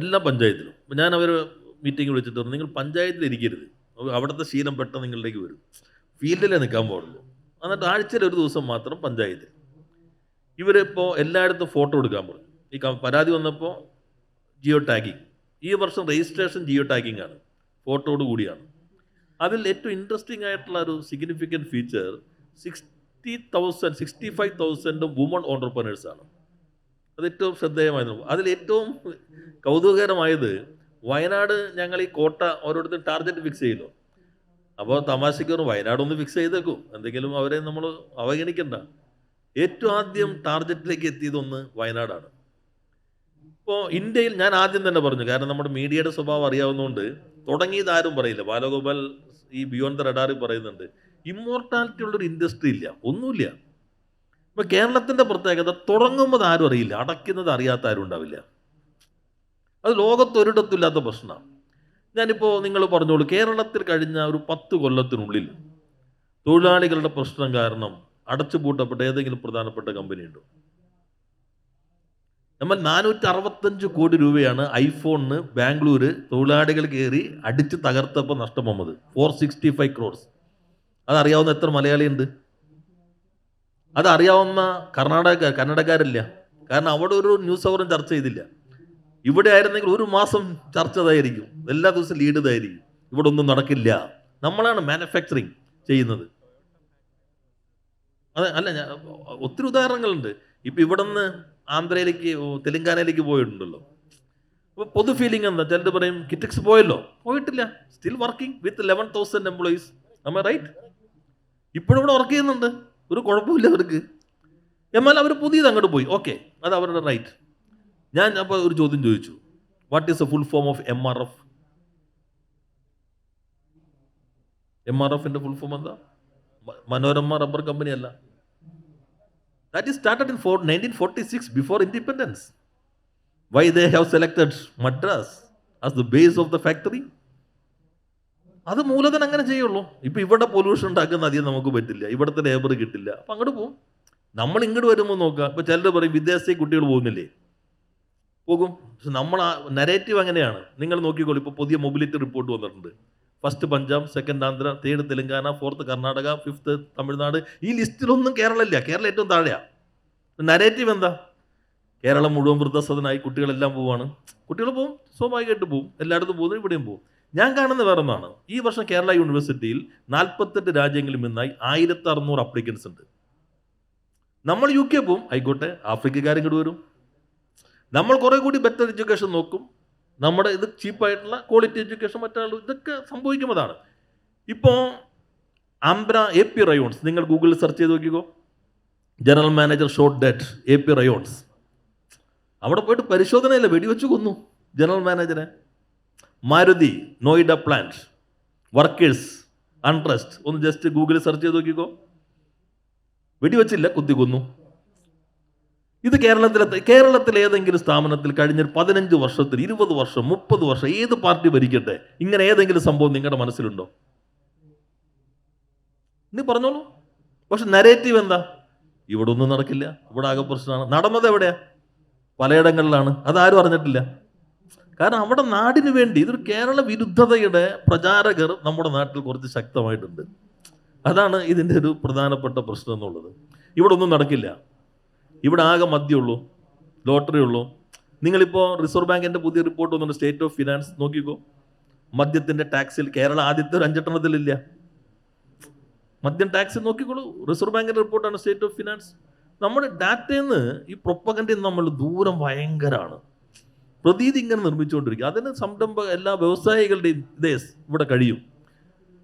എല്ലാ പഞ്ചായത്തിലും. അപ്പോൾ ഞാൻ അവർ മീറ്റിംഗ് വിളിച്ചിട്ട് പറഞ്ഞു, നിങ്ങൾ പഞ്ചായത്തിൽ ഇരിക്കരുത്, അവിടുത്തെ ശീലം പെട്ടെന്ന് നിങ്ങളിലേക്ക് വരും, ഫീൽഡിലേ നിൽക്കാൻ പാടുള്ളൂ. എന്നിട്ട് ആഴ്ചയിൽ ഒരു ദിവസം മാത്രം പഞ്ചായത്തിൽ. ഇവരിപ്പോൾ എല്ലായിടത്തും ഫോട്ടോ എടുക്കാൻ പറഞ്ഞു. ഈ പരാതി വന്നപ്പോൾ ജിയോ ടാഗിങ്, ഈ വർഷം രജിസ്ട്രേഷൻ ജിയോ ടാഗിങ് ആണ്, ഫോട്ടോയോട് കൂടിയാണ്. അതിൽ ഏറ്റവും ഇൻട്രസ്റ്റിംഗ് ആയിട്ടുള്ള ഒരു സിഗ്നിഫിക്കൻറ്റ് ഫീച്ചർ 65,000 വുമൺ ഓൺടർപ്രനേഴ്സാണ്. അത് ഏറ്റവും ശ്രദ്ധേയമായിരുന്നു. അതിലേറ്റവും കൗതുകകരമായത് വയനാട് ഞങ്ങൾ ഈ കോട്ട ഓരോരുത്തരും ടാർഗറ്റ് ഫിക്സ് ചെയ്യുന്നു. അപ്പോൾ തമാശയ്ക്കൊരു വയനാടൊന്ന് ഫിക്സ് ചെയ്തേക്കും, എന്തെങ്കിലും അവരെ നമ്മൾ അവഗണിക്കണ്ട. ഏറ്റവും ആദ്യം ടാർഗറ്റിലേക്ക് എത്തിയതൊന്ന് വയനാടാണ്. ഇപ്പോൾ ഇന്ത്യയിൽ ഞാൻ ആദ്യം തന്നെ പറഞ്ഞു, കാരണം നമ്മുടെ മീഡിയയുടെ സ്വഭാവം അറിയാവുന്നതുകൊണ്ട് തുടങ്ങിയത് ആരും പറയില്ല. ബാലഗോപാൽ ഈ ബിയോണ്ട് ദ റഡാറിൽ പറയുന്നുണ്ട്, ഇമ്മോർട്ടാലിറ്റി ഉള്ളൊരു ഇൻഡസ്ട്രി ഇല്ല, ഒന്നുമില്ല. ഇപ്പോൾ കേരളത്തിൻ്റെ പ്രത്യേകത, തുടങ്ങുമ്പോൾ ആരും അറിയില്ല, അടയ്ക്കുന്നത് അറിയാത്ത ആരും ഉണ്ടാവില്ല. അത് ലോകത്തൊരിടത്തില്ലാത്ത പ്രശ്നമാണ്. ഞാനിപ്പോൾ നിങ്ങൾ പറഞ്ഞോളൂ, കേരളത്തിൽ കഴിഞ്ഞ ഒരു 10 കൊല്ലത്തിനുള്ളിൽ തൊഴിലാളികളുടെ പ്രശ്നം കാരണം അടച്ചുപൂട്ടപ്പെട്ട ഏതെങ്കിലും പ്രധാനപ്പെട്ട കമ്പനി ഉണ്ടോ? നമ്മൾ 465 കോടി രൂപയാണ് ഐഫോണിന് ബാംഗ്ലൂർ തൊഴിലാളികൾ കയറി അടിച്ച് തകർത്തപ്പോൾ നഷ്ടം വന്നത്. 465 ക്രോഡ്സ്. അതറിയാവുന്ന എത്ര മലയാളിയുണ്ട്? അതറിയാവുന്ന കന്നഡക്കാരില്ല. കാരണം അവിടെ ഒരു ന്യൂസ് അവറും ചർച്ച ചെയ്തില്ല. ഇവിടെ ആയിരുന്നെങ്കിൽ ഒരു മാസം ചർച്ച ഇതായിരിക്കും, എല്ലാ ദിവസവും ലീഡ് ഇതായിരിക്കും. ഇവിടെ ഒന്നും നടക്കില്ല. നമ്മളാണ് മാനുഫാക്ചറിങ് ചെയ്യുന്നത്. അതെ അല്ല, ഒത്തിരി ഉദാഹരണങ്ങളുണ്ട്. ഇപ്പം ഇവിടെ നിന്ന് ആന്ധ്രയിലേക്ക് തെലങ്കാനയിലേക്ക് പോയിട്ടുണ്ടല്ലോ. അപ്പോൾ പൊതു ഫീലിംഗ് എന്താ? ചിലർ പറയും കിറ്റക്സ് പോയല്ലോ. പോയിട്ടില്ല, സ്റ്റിൽ വർക്കിംഗ് വിത്ത് 11,000 എംപ്ലോയീസ്. നമ്മൾ റൈറ്റ്, ഇപ്പോഴും ഇവിടെ വർക്ക് ചെയ്യുന്നുണ്ട്, ഒരു കുഴപ്പമില്ല അവർക്ക്. എന്നാൽ അവർ പുതിയത് അങ്ങോട്ട് പോയി, ഓക്കെ, അത് അവരുടെ റൈറ്റ്. ഞാൻ അപ്പോൾ ഒരു ചോദ്യം ചോദിച്ചു, what is a full form of MRF? MRFിൻ്റെ ഫുൾ ഫോം എന്താ? മനോരമ റബ്ബർ കമ്പനി അല്ല. That is started in 1946, before independence. Why they have selected Madras as the base of the factory? അത് മൂലധനം അങ്ങനെ ചെയ്യുള്ളൂ. ഇപ്പം ഇവിടെ പൊല്യൂഷൻ ഉണ്ടാക്കുന്ന അധികം നമുക്ക് പറ്റില്ല, ഇവിടുത്തെ ലേബർ കിട്ടില്ല, അപ്പം അങ്ങോട്ട് പോകും. നമ്മൾ ഇങ്ങോട്ട് വരുമ്പോൾ നോക്കുക, ഇപ്പോൾ ചിലർ പറയും വിദേശത്തേക്ക് കുട്ടികൾ പോകുന്നില്ലേ? പോകും. പക്ഷെ നമ്മൾ ആ നരേറ്റീവ് അങ്ങനെയാണ്. നിങ്ങൾ നോക്കിക്കോളൂ, ഇപ്പോൾ പുതിയ മൊബിലിറ്റി റിപ്പോർട്ട് വന്നിട്ടുണ്ട്. First Punjab, second Andhra, third Telangana, fourth Karnataka, fifth Tamil Nadu. ഈ ലിസ്റ്റിലൊന്നും കേരളം ഇല്ല. കേരളം ഏറ്റവും താഴെയാണ്. നരേറ്റീവ് എന്താ? കേരളം മുഴുവൻ വൃദ്ധസദനായി, കുട്ടികളെല്ലാം പോവാണ്. കുട്ടികൾ പോവും, സ്വാഭാവികമായിട്ട് പോവും, എല്ലായിടത്തും പോകുന്നു, ഇവിടെയും പോവും. ഞാൻ കാണുന്ന വേറെ ഒന്നാണ്, ഈ വർഷം കേരള യൂണിവേഴ്സിറ്റിയിൽ 48 രാജ്യങ്ങളിൽ നിന്നായി 1600 അപ്ലിക്കൻസ് ഉണ്ട്. നമ്മൾ UK പോവും, ആയിക്കോട്ടെ, ആഫ്രിക്കക്കാരിങ്ങോട്ട് വരും. നമ്മൾ കുറേ കൂടി ബെറ്റർ എഡ്യൂക്കേഷൻ നോക്കും, നമ്മുടെ ഇത് ചീപ്പായിട്ടുള്ള ക്വാളിറ്റി എഡ്യൂക്കേഷൻ മറ്റാളും, ഇതൊക്കെ സംഭവിക്കുന്നതാണ്. ഇപ്പോൾ ആംബ്ര AP റയോൺസ്, നിങ്ങൾ ഗൂഗിളിൽ സെർച്ച് ചെയ്ത് നോക്കിക്കോ. General manager shot dead AP Rayons. അവിടെ പോയിട്ട് പരിശോധനയില്ല, വെടിവെച്ച് കൊന്നു ജനറൽ മാനേജറെ. Maruti Noida plant, workers unrest, ഒന്ന് ജസ്റ്റ് ഗൂഗിളിൽ സെർച്ച് ചെയ്ത് നോക്കിക്കോ. വെടിവെച്ചില്ല, കുത്തി കൊന്നു. ഇത് കേരളത്തിൽ ഏതെങ്കിലും സ്ഥാപനത്തിൽ കഴിഞ്ഞ 15 വർഷത്തിൽ 20 വർഷം 30 വർഷം ഏത് പാർട്ടി ഭരിക്കട്ടെ, ഇങ്ങനെ ഏതെങ്കിലും സംഭവം നിങ്ങളുടെ മനസ്സിലുണ്ടോ? നീ പറഞ്ഞോളൂ. പക്ഷെ നരേറ്റീവ് എന്താ? ഇവിടെ ഒന്നും നടക്കില്ല, ഇവിടെ ആകെ പ്രശ്നമാണ്. നടന്നത് എവിടെയാ? പലയിടങ്ങളിലാണ്. അതാരും അറിഞ്ഞിട്ടില്ല. കാരണം അവിടെ നാടിന് വേണ്ടി, ഇതൊരു കേരള വിരുദ്ധതയുടെ പ്രചാരകർ നമ്മുടെ നാട്ടിൽ കുറച്ച് ശക്തമായിട്ടുണ്ട്. അതാണ് ഇതിൻ്റെ ഒരു പ്രധാനപ്പെട്ട പ്രശ്നം എന്നുള്ളത്. ഇവിടെ ഒന്നും നടക്കില്ല, ഇവിടെ ആകെ മദ്യമുള്ളൂ, ലോട്ടറി ഉള്ളൂ. നിങ്ങളിപ്പോൾ റിസർവ് ബാങ്കിൻ്റെ പുതിയ റിപ്പോർട്ട് വന്നിട്ടുണ്ട്, സ്റ്റേറ്റ് ഓഫ് ഫിനാൻസ്, നോക്കിക്കോ. മദ്യത്തിൻ്റെ ടാക്സിൽ കേരളം ആദ്യത്തെ ഒരു 5 എണ്ണത്തിലില്ല. മദ്യം ടാക്സ് നോക്കിക്കോളൂ, റിസർവ് ബാങ്കിൻ്റെ റിപ്പോർട്ടാണ്, സ്റ്റേറ്റ് ഓഫ് ഫിനാൻസ്. നമ്മുടെ ഡാറ്റയിൽ നിന്ന് ഈ പ്രൊപ്പഗൻഡയിൽ നിന്ന് നമ്മൾ ദൂരം ഭയങ്കരമാണ്. പ്രതീതി ഇങ്ങനെ നിർമ്മിച്ചുകൊണ്ടിരിക്കുക. അതിന് എല്ലാ വ്യവസായികളുടെയും ഇതേ ഇവിടെ കഴിയും.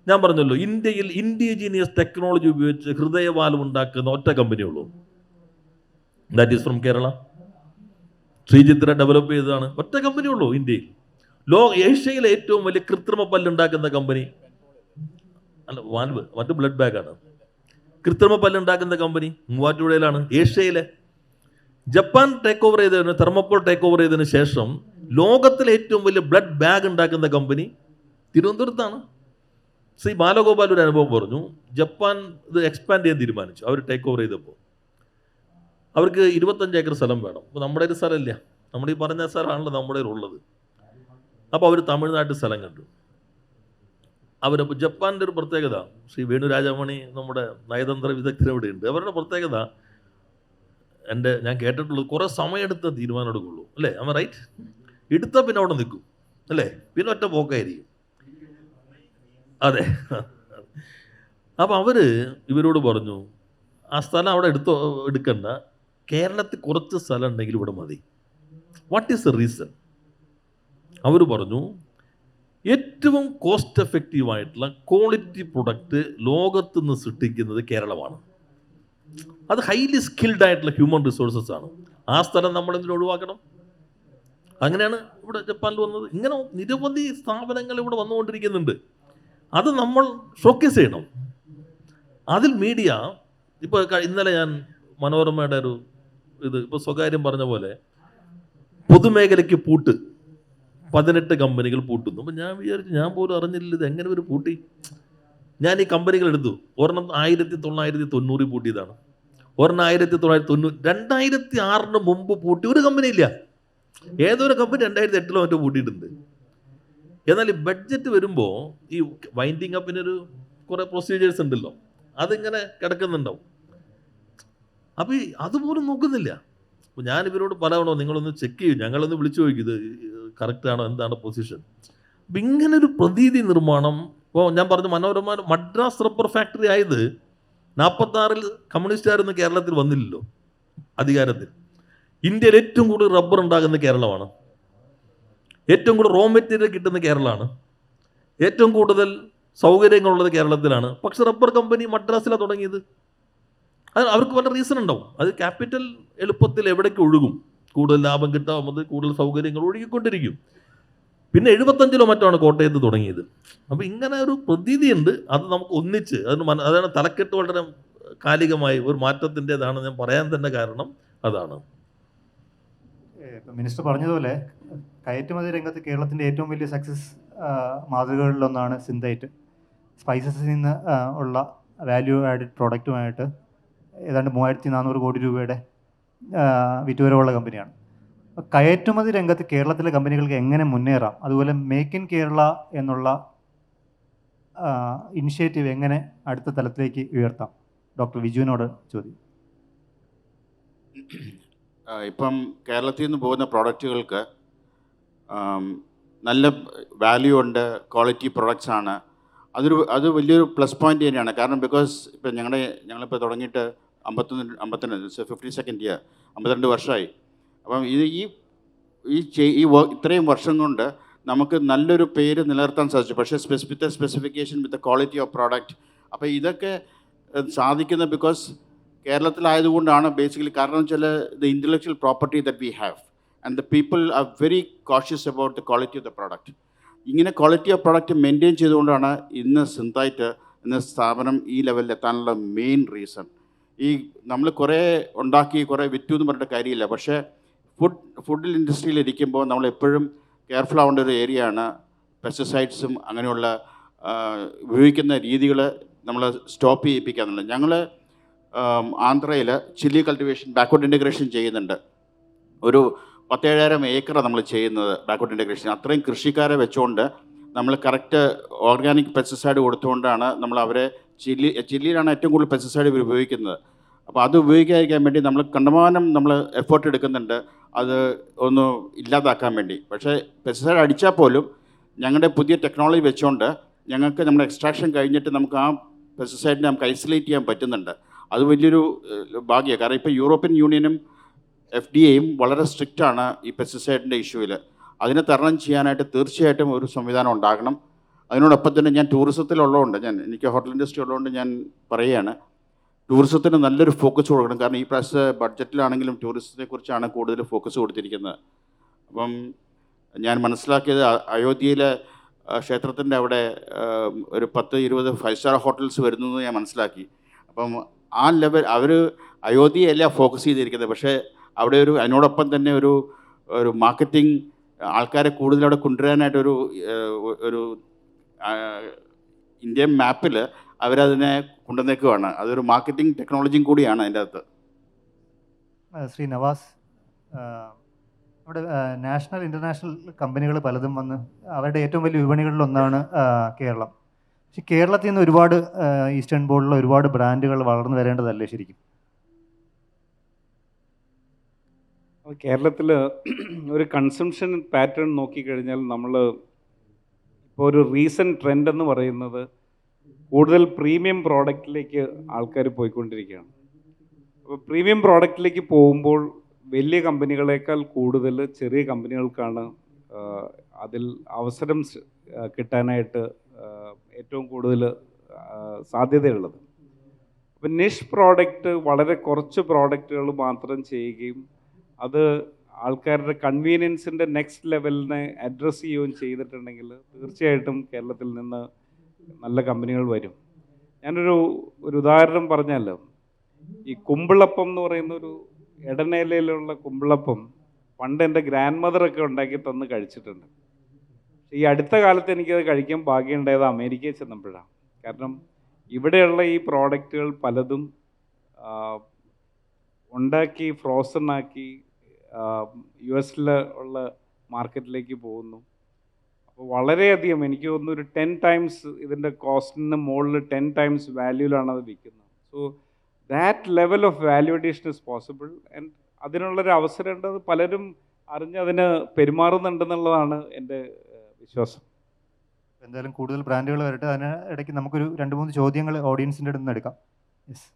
ഞാൻ പറഞ്ഞല്ലോ, ഇന്ത്യയിൽ ഇൻഡിജീനിയസ് ടെക്നോളജി ഉപയോഗിച്ച് ഹൃദയവാൽവ് ഉണ്ടാക്കുന്ന ഒറ്റ കമ്പനിയുള്ളൂ, that is from Kerala. Sreechitra develop ചെയ്തതാണ്, ഒറ്റ കമ്പനിയുള്ളൂ ഇന്ത്യയിൽ. ഏഷ്യയിലെ ഏറ്റവും വലിയ കൃത്രിമ പല്ലുണ്ടാക്കുന്ന കമ്പനി അല്ല, വാൽവ്, മറ്റു ബ്ലഡ് ബാഗാണ്. കൃത്രിമ പല്ലുണ്ടാക്കുന്ന കമ്പനി മൂവാറ്റുപുഴയിലാണ്, ഏഷ്യയിലെ. ജപ്പാൻ ടേക്ക് ഓവർ ചെയ്തതിന്, തെർമോകോൾ ടേക്ക് ഓവർ ചെയ്തതിന് ശേഷം ലോകത്തിലെ ഏറ്റവും വലിയ ബ്ലഡ് ബാഗ് ഉണ്ടാക്കുന്ന കമ്പനി തിരുവനന്തപുരത്താണ്. ശ്രീ ബാലഗോപാൽ ഒരു അനുഭവം പറഞ്ഞു. ജപ്പാൻ ഇത് എക്സ്പാൻഡ് ചെയ്യാൻ തീരുമാനിച്ചു. അവർ ടേക്ക് ഓവർ ചെയ്തപ്പോൾ അവർക്ക് 25 ഏക്കർ സ്ഥലം വേണം. അപ്പോൾ നമ്മുടെ ഒരു സ്ഥലമില്ല, നമ്മുടെ ഈ പറഞ്ഞ സ്ഥലമാണല്ലോ നമ്മുടെ ഉള്ളത്. അപ്പോൾ അവർ തമിഴ്നാട്ടിൽ സ്ഥലം കണ്ടു. അവരപ്പോൾ ജപ്പാൻ്റെ ഒരു പ്രത്യേകത, ശ്രീ വേണു രാജമണി നമ്മുടെ നയതന്ത്ര വിദഗ്ധർ ഇവിടെ ഉണ്ട്. അവരുടെ പ്രത്യേകത ഞാൻ കേട്ടിട്ടുള്ളത്, കുറേ സമയമെടുത്ത തീരുമാനം എടുക്കുള്ളൂ, അല്ലേ? അമ്മ റൈറ്റ്? എടുത്താൽ പിന്നെ അവിടെ നിൽക്കും, അല്ലേ? പിന്നെ ഒറ്റ പോക്കായിരിക്കും. അതെ. അപ്പം അവർ ഇവരോട് പറഞ്ഞു, ആ സ്ഥലം അവിടെ എടുക്കണ്ട, കേരളത്തിൽ കുറച്ച് സ്ഥലം ഉണ്ടെങ്കിൽ ഇവിടെ മതി. What is the reason? അവർ പറഞ്ഞു, ഏറ്റവും കോസ്റ്റ് എഫക്റ്റീവായിട്ടുള്ള ക്വാളിറ്റി പ്രൊഡക്റ്റ് ലോകത്തുനിന്ന് സൃഷ്ടിക്കുന്നത് കേരളമാണ്. അത് ഹൈലി സ്കിൽഡ് ആയിട്ടുള്ള ഹ്യൂമൻ റിസോഴ്സസ് ആണ്. ആ സ്ഥലം നമ്മൾ എന്തിനും ഒഴിവാക്കണം? അങ്ങനെയാണ് ഇവിടെ ജപ്പാനിൽ വന്നത്. ഇങ്ങനെ നിരവധി സ്ഥാപനങ്ങൾ ഇവിടെ വന്നുകൊണ്ടിരിക്കുന്നുണ്ട്. അത് നമ്മൾ ഷോക്കേസ് ചെയ്യണം. അതിൽ മീഡിയ, ഇപ്പോൾ ഇന്നലെ ഞാൻ മനോരമയുടെ ഒരു ഇപ്പോൾ സ്വകാര്യം പറഞ്ഞ പോലെ പൊതുമേഖലയ്ക്ക് പൂട്ട്, 18 കമ്പനികൾ പൂട്ടുന്നു. അപ്പം ഞാൻ വിചാരിച്ചു, ഞാൻ പോലും അറിഞ്ഞില്ല ഇത് എങ്ങനെ ഒരു പൂട്ടി. ഞാൻ ഈ കമ്പനികൾ എടുത്തു. ഒരെണ്ണം 1990 പൂട്ടിയതാണ്, ഒരെണ്ണം 1990, 2006 മുമ്പ് പൂട്ടി ഒരു കമ്പനി ഇല്ല. ഏതൊരു കമ്പനി 2008 മറ്റോ പൂട്ടിയിട്ടുണ്ട്. എന്നാൽ ഈ ബഡ്ജറ്റ് വരുമ്പോൾ ഈ വൈൻഡിങ് അപ്പിനൊരു കുറേ പ്രൊസീജിയേഴ്സ് ഉണ്ടല്ലോ, അതിങ്ങനെ കിടക്കുന്നുണ്ടാവും. അപ്പോൾ ഈ അതുപോലും നോക്കുന്നില്ല. അപ്പോൾ ഞാൻ ഇവരോട് പറയണോ, നിങ്ങളൊന്ന് ചെക്ക് ചെയ്യും, ഞങ്ങളൊന്ന് വിളിച്ചു ചോദിക്കും ഇത് കറക്റ്റാണോ, എന്താണ് പൊസിഷൻ. അപ്പം ഇങ്ങനൊരു പ്രതീതി നിർമ്മാണം. ഇപ്പോൾ ഞാൻ പറഞ്ഞു, മനോരമ മദ്രാസ് റബ്ബർ ഫാക്ടറി ആയത് 46 കമ്മ്യൂണിസ്റ്റുകാരൊന്നും കേരളത്തിൽ വന്നില്ലല്ലോ അധികാരത്തിൽ. ഇന്ത്യയിൽ ഏറ്റവും കൂടുതൽ റബ്ബർ ഉണ്ടാകുന്ന കേരളമാണ്, ഏറ്റവും കൂടുതൽ റോ മെറ്റീരിയൽ കിട്ടുന്ന കേരളമാണ്, ഏറ്റവും കൂടുതൽ സൗകര്യങ്ങളുള്ളത് കേരളത്തിലാണ്. പക്ഷെ റബ്ബർ കമ്പനി മദ്രാസിലാണ് തുടങ്ങിയത്. അത് അവർക്ക് പല റീസൺ ഉണ്ടാവും. അത് ക്യാപിറ്റൽ എളുപ്പത്തിൽ എവിടേക്ക് ഒഴുകും, കൂടുതൽ ലാഭം കിട്ടാവുന്നത്, കൂടുതൽ സൗകര്യങ്ങൾ ഒഴുകിക്കൊണ്ടിരിക്കും. പിന്നെ 75 മറ്റാണ് കോട്ടയത്ത് തുടങ്ങിയത്. അപ്പോൾ ഇങ്ങനെ ഒരു പ്രതീതിയുണ്ട്. അത് നമുക്ക് ഒന്നിച്ച് അതാണ് തലക്കെട്ട് വളരെ കാലികമായി ഒരു മാറ്റത്തിൻ്റെതാണ് ഞാൻ പറയാൻ തന്നെ കാരണം അതാണ്. ഇപ്പം മിനിസ്റ്റർ പറഞ്ഞതുപോലെ കയറ്റുമതി രംഗത്ത് കേരളത്തിൻ്റെ ഏറ്റവും വലിയ സക്സസ് മാതൃകകളിലൊന്നാണ് സിന്തൈറ്റ്. സ്പൈസസിൽ നിന്ന് ഉള്ള വാല്യൂ ആഡഡ് പ്രോഡക്റ്റുമായിട്ട് ഏതാണ്ട് 3400 കോടി രൂപയുടെ വിറ്റുവരവുള്ള കമ്പനിയാണ്. കയറ്റുമതി രംഗത്ത് കേരളത്തിലെ കമ്പനികൾക്ക് എങ്ങനെ മുന്നേറാം, അതുപോലെ മേക്ക് ഇൻ കേരള എന്നുള്ള ഇനിഷ്യേറ്റീവ് എങ്ങനെ അടുത്ത തലത്തിലേക്ക് ഉയർത്താം? ഡോക്ടർ വിജുവിനോട് ചോദ്യം. ഇപ്പം കേരളത്തിൽ നിന്ന് പോകുന്ന പ്രോഡക്റ്റുകൾക്ക് നല്ല വാല്യൂ ഉണ്ട്, ക്വാളിറ്റി പ്രൊഡക്ട്സ് ആണ്. അത് വലിയൊരു പ്ലസ് പോയിൻ്റ് തന്നെയാണ്. കാരണം ബിക്കോസ് ഇപ്പം ഞങ്ങളിപ്പോൾ തുടങ്ങിയിട്ട് 52nd ഇയർ, 52 വർഷമായി. അപ്പം ഇത്രയും വർഷം കൊണ്ട് നമുക്ക് നല്ലൊരു പേര് നിലനിർത്താൻ സാധിച്ചു. പക്ഷേ specification with quality of product. അപ്പോൾ ഇതൊക്കെ സാധിക്കുന്നത് ബിക്കോസ് കേരളത്തിലായതുകൊണ്ടാണ് ബേസിക്കലി. കാരണം വെച്ചാൽ the intellectual property that we have and the people are very cautious about the quality of the product. ഇങ്ങനെ ക്വാളിറ്റി ഓഫ് പ്രോഡക്റ്റ് മെയിൻറ്റെയിൻ ചെയ്തുകൊണ്ടാണ് ഇന്ന് സിന്തൈറ്റ് എന്ന സ്ഥാപനം ഈ ലെവലിൽ എത്താനുള്ള മെയിൻ റീസൺ. നമ്മൾ കുറേ ഉണ്ടാക്കി കുറേ വിറ്റു എന്ന് പറഞ്ഞിട്ട് കാര്യമില്ല. പക്ഷേ ഫുഡ് ഇൻഡസ്ട്രിയിൽ ഇരിക്കുമ്പോൾ നമ്മൾ എപ്പോഴും കെയർഫുൾ ആവേണ്ട ഒരു ഏരിയ ആണ് പെസ്റ്റിസൈഡ്സും അങ്ങനെയുള്ള ഉപയോഗിക്കുന്ന രീതികൾ നമ്മൾ സ്റ്റോപ്പ് ചെയ്യിപ്പിക്കുക എന്നുള്ളത്. ഞങ്ങൾ ആന്ധ്രയിൽ ചില്ലി കൾട്ടിവേഷൻ ബാക്ക്വേർഡ് ഇൻറ്റഗ്രേഷൻ ചെയ്യുന്നുണ്ട്. ഒരു 17,000 ഏക്കർ നമ്മൾ ചെയ്യുന്നത് ബാക്ക്വേർഡ് ഇൻറ്റഗ്രേഷൻ. അത്രയും കൃഷിക്കാരെ വെച്ചുകൊണ്ട് നമ്മൾ കറക്റ്റ് ഓർഗാനിക് പെസ്റ്റിസൈഡ് കൊടുത്തുകൊണ്ടാണ് നമ്മൾ അവരെ ചില്ലിയിലാണ് ഏറ്റവും കൂടുതൽ പെസ്റ്റിസൈഡ് ഇവർ ഉപയോഗിക്കുന്നത്. അപ്പോൾ അത് ഉപയോഗിക്കാതിരിക്കാൻ വേണ്ടി നമ്മൾ കണ്ടമാനം എഫേർട്ട് എടുക്കുന്നുണ്ട് അത് ഒന്ന് ഇല്ലാതാക്കാൻ വേണ്ടി. പക്ഷേ പെസ്റ്റിസൈഡ് അടിച്ചാൽ പോലും ഞങ്ങളുടെ പുതിയ ടെക്നോളജി വെച്ചുകൊണ്ട് ഞങ്ങൾക്ക് നമ്മുടെ എക്സ്ട്രാക്ഷൻ കഴിഞ്ഞിട്ട് നമുക്ക് ആ പെസ്റ്റിസൈഡിനെ നമുക്ക് ഐസൊലേറ്റ് ചെയ്യാൻ പറ്റുന്നുണ്ട്. അത് വലിയൊരു ഭാഗ്യമാണ്. കാരണം ഇപ്പോൾ യൂറോപ്യൻ യൂണിയനും FDA വളരെ സ്ട്രിക്റ്റാണ് ഈ പെസ്റ്റിസൈഡിൻ്റെ ഇഷ്യൂവിൽ. അതിനെ തരണം ചെയ്യാനായിട്ട് തീർച്ചയായിട്ടും ഒരു സംവിധാനം ഉണ്ടാകണം. അതിനോടൊപ്പം തന്നെ ഞാൻ ടൂറിസത്തിലുള്ളതുകൊണ്ട് എനിക്ക് ഹോട്ടൽ ഇൻഡസ്ട്രി ഉള്ളതുകൊണ്ട് ഞാൻ പറയുകയാണ്, ടൂറിസത്തിന് നല്ലൊരു ഫോക്കസ് കൊടുക്കണം. കാരണം ഈ പ്രാവശ്യത്തെ ബഡ്ജറ്റിലാണെങ്കിലും ടൂറിസത്തെക്കുറിച്ചാണ് കൂടുതൽ ഫോക്കസ് കൊടുത്തിരിക്കുന്നത്. അപ്പം ഞാൻ മനസ്സിലാക്കിയത് അയോധ്യയിലെ ക്ഷേത്രത്തിൻ്റെ അവിടെ ഒരു 10-20 5-സ്റ്റാർ ഹോട്ടൽസ് വരുന്നു ഞാൻ മനസ്സിലാക്കി. അപ്പം ആ ലെവൽ അവർ അയോധ്യയല്ല ഫോക്കസ് ചെയ്തിരിക്കുന്നത്. പക്ഷേ അവിടെ അതിനോടൊപ്പം തന്നെ ഒരു മാർക്കറ്റിംഗ് ആൾക്കാരെ കൂടുതൽ അവിടെ കൊണ്ടുവരാനായിട്ടൊരു ഇന്ത്യൻ മാപ്പിൽ അവരതിനെ കൊണ്ടുവന്നേക്കുവാണ്. അതൊരു മാർക്കറ്റിംഗ് ടെക്നോളജിയും കൂടിയാണ് അതിൻ്റെ അകത്ത്. ശ്രീ നവാസ്, നമ്മുടെ നാഷണൽ ഇൻ്റർനാഷണൽ കമ്പനികൾ പലതും വന്ന് അവരുടെ ഏറ്റവും വലിയ വിപണികളിലൊന്നാണ് കേരളം. പക്ഷെ കേരളത്തിൽ നിന്ന് ഒരുപാട് ഈസ്റ്റേൺ ബോർഡിലുള്ള ഒരുപാട് ബ്രാൻഡുകൾ വളർന്നു വരേണ്ടതല്ലേ ശരിക്കും? കേരളത്തിൽ ഒരു കൺസംഷൻ പാറ്റേൺ നോക്കിക്കഴിഞ്ഞാൽ നമ്മൾ ഇപ്പോൾ ഒരു റീസെൻറ്റ് ട്രെൻഡ് എന്ന് പറയുന്നത് കൂടുതൽ പ്രീമിയം പ്രോഡക്റ്റിലേക്ക് ആൾക്കാർ പോയിക്കൊണ്ടിരിക്കുകയാണ്. അപ്പോൾ പ്രീമിയം പ്രോഡക്റ്റിലേക്ക് പോകുമ്പോൾ വലിയ കമ്പനികളെക്കാൾ കൂടുതൽ ചെറിയ കമ്പനികൾക്കാണ് അതിൽ അവസരം കിട്ടാനായിട്ട് ഏറ്റവും കൂടുതൽ സാധ്യതയുള്ളത്. അപ്പം നിഷ് പ്രോഡക്റ്റ് വളരെ കുറച്ച് പ്രോഡക്റ്റുകൾ മാത്രം ചെയ്യുകയും അത് ആൾക്കാരുടെ കൺവീനിയൻസിൻ്റെ നെക്സ്റ്റ് ലെവലിനെ അഡ്രസ്സ് ചെയ്യുകയും ചെയ്തിട്ടുണ്ടെങ്കിൽ തീർച്ചയായിട്ടും കേരളത്തിൽ നിന്ന് നല്ല കമ്പനികൾ വരും. ഞാനൊരു ഉദാഹരണം പറഞ്ഞല്ലോ, ഈ കുമ്പിളപ്പം എന്ന് പറയുന്ന ഒരു ഇടനേലയിലുള്ള കുമ്പിളപ്പം പണ്ട് എൻ്റെ ഗ്രാൻഡ് മദറൊക്കെ ഉണ്ടാക്കി തന്ന് കഴിച്ചിട്ടുണ്ട്. ഈ അടുത്ത കാലത്ത് എനിക്കത് കഴിക്കാൻ ഭാഗ്യമുണ്ടായത് അമേരിക്കയിൽ ചെന്നപ്പോഴാണ്. കാരണം ഇവിടെയുള്ള ഈ പ്രോഡക്റ്റുകൾ പലതും ഉണ്ടാക്കി ഫ്രോസൺ ആക്കി US ഉള്ള മാർക്കറ്റിലേക്ക് പോകുന്നു. അപ്പോൾ വളരെയധികം എനിക്ക് തോന്നുന്നു ഒരു 10 ടൈംസ് ഇതിൻ്റെ കോസ്റ്റിന് മുകളിൽ 10 ടൈംസ് വാല്യൂലാണ് അത് വിൽക്കുന്നത്. So that level of value addition is possible. And അതിനുള്ളൊരു അവസരം ഉണ്ട്. അത് പലരും അറിഞ്ഞ് അതിന് പെരുമാറുന്നുണ്ടെന്നുള്ളതാണ് എൻ്റെ വിശ്വാസം. എന്തായാലും കൂടുതൽ ബ്രാൻഡുകൾ വരട്ടെ. അതിന് ഇടയ്ക്ക് നമുക്കൊരു 2-3 ചോദ്യങ്ങൾ ഓഡിയൻസിൻ്റെ അടുത്ത് നിന്ന് എടുക്കാം. യെസ്.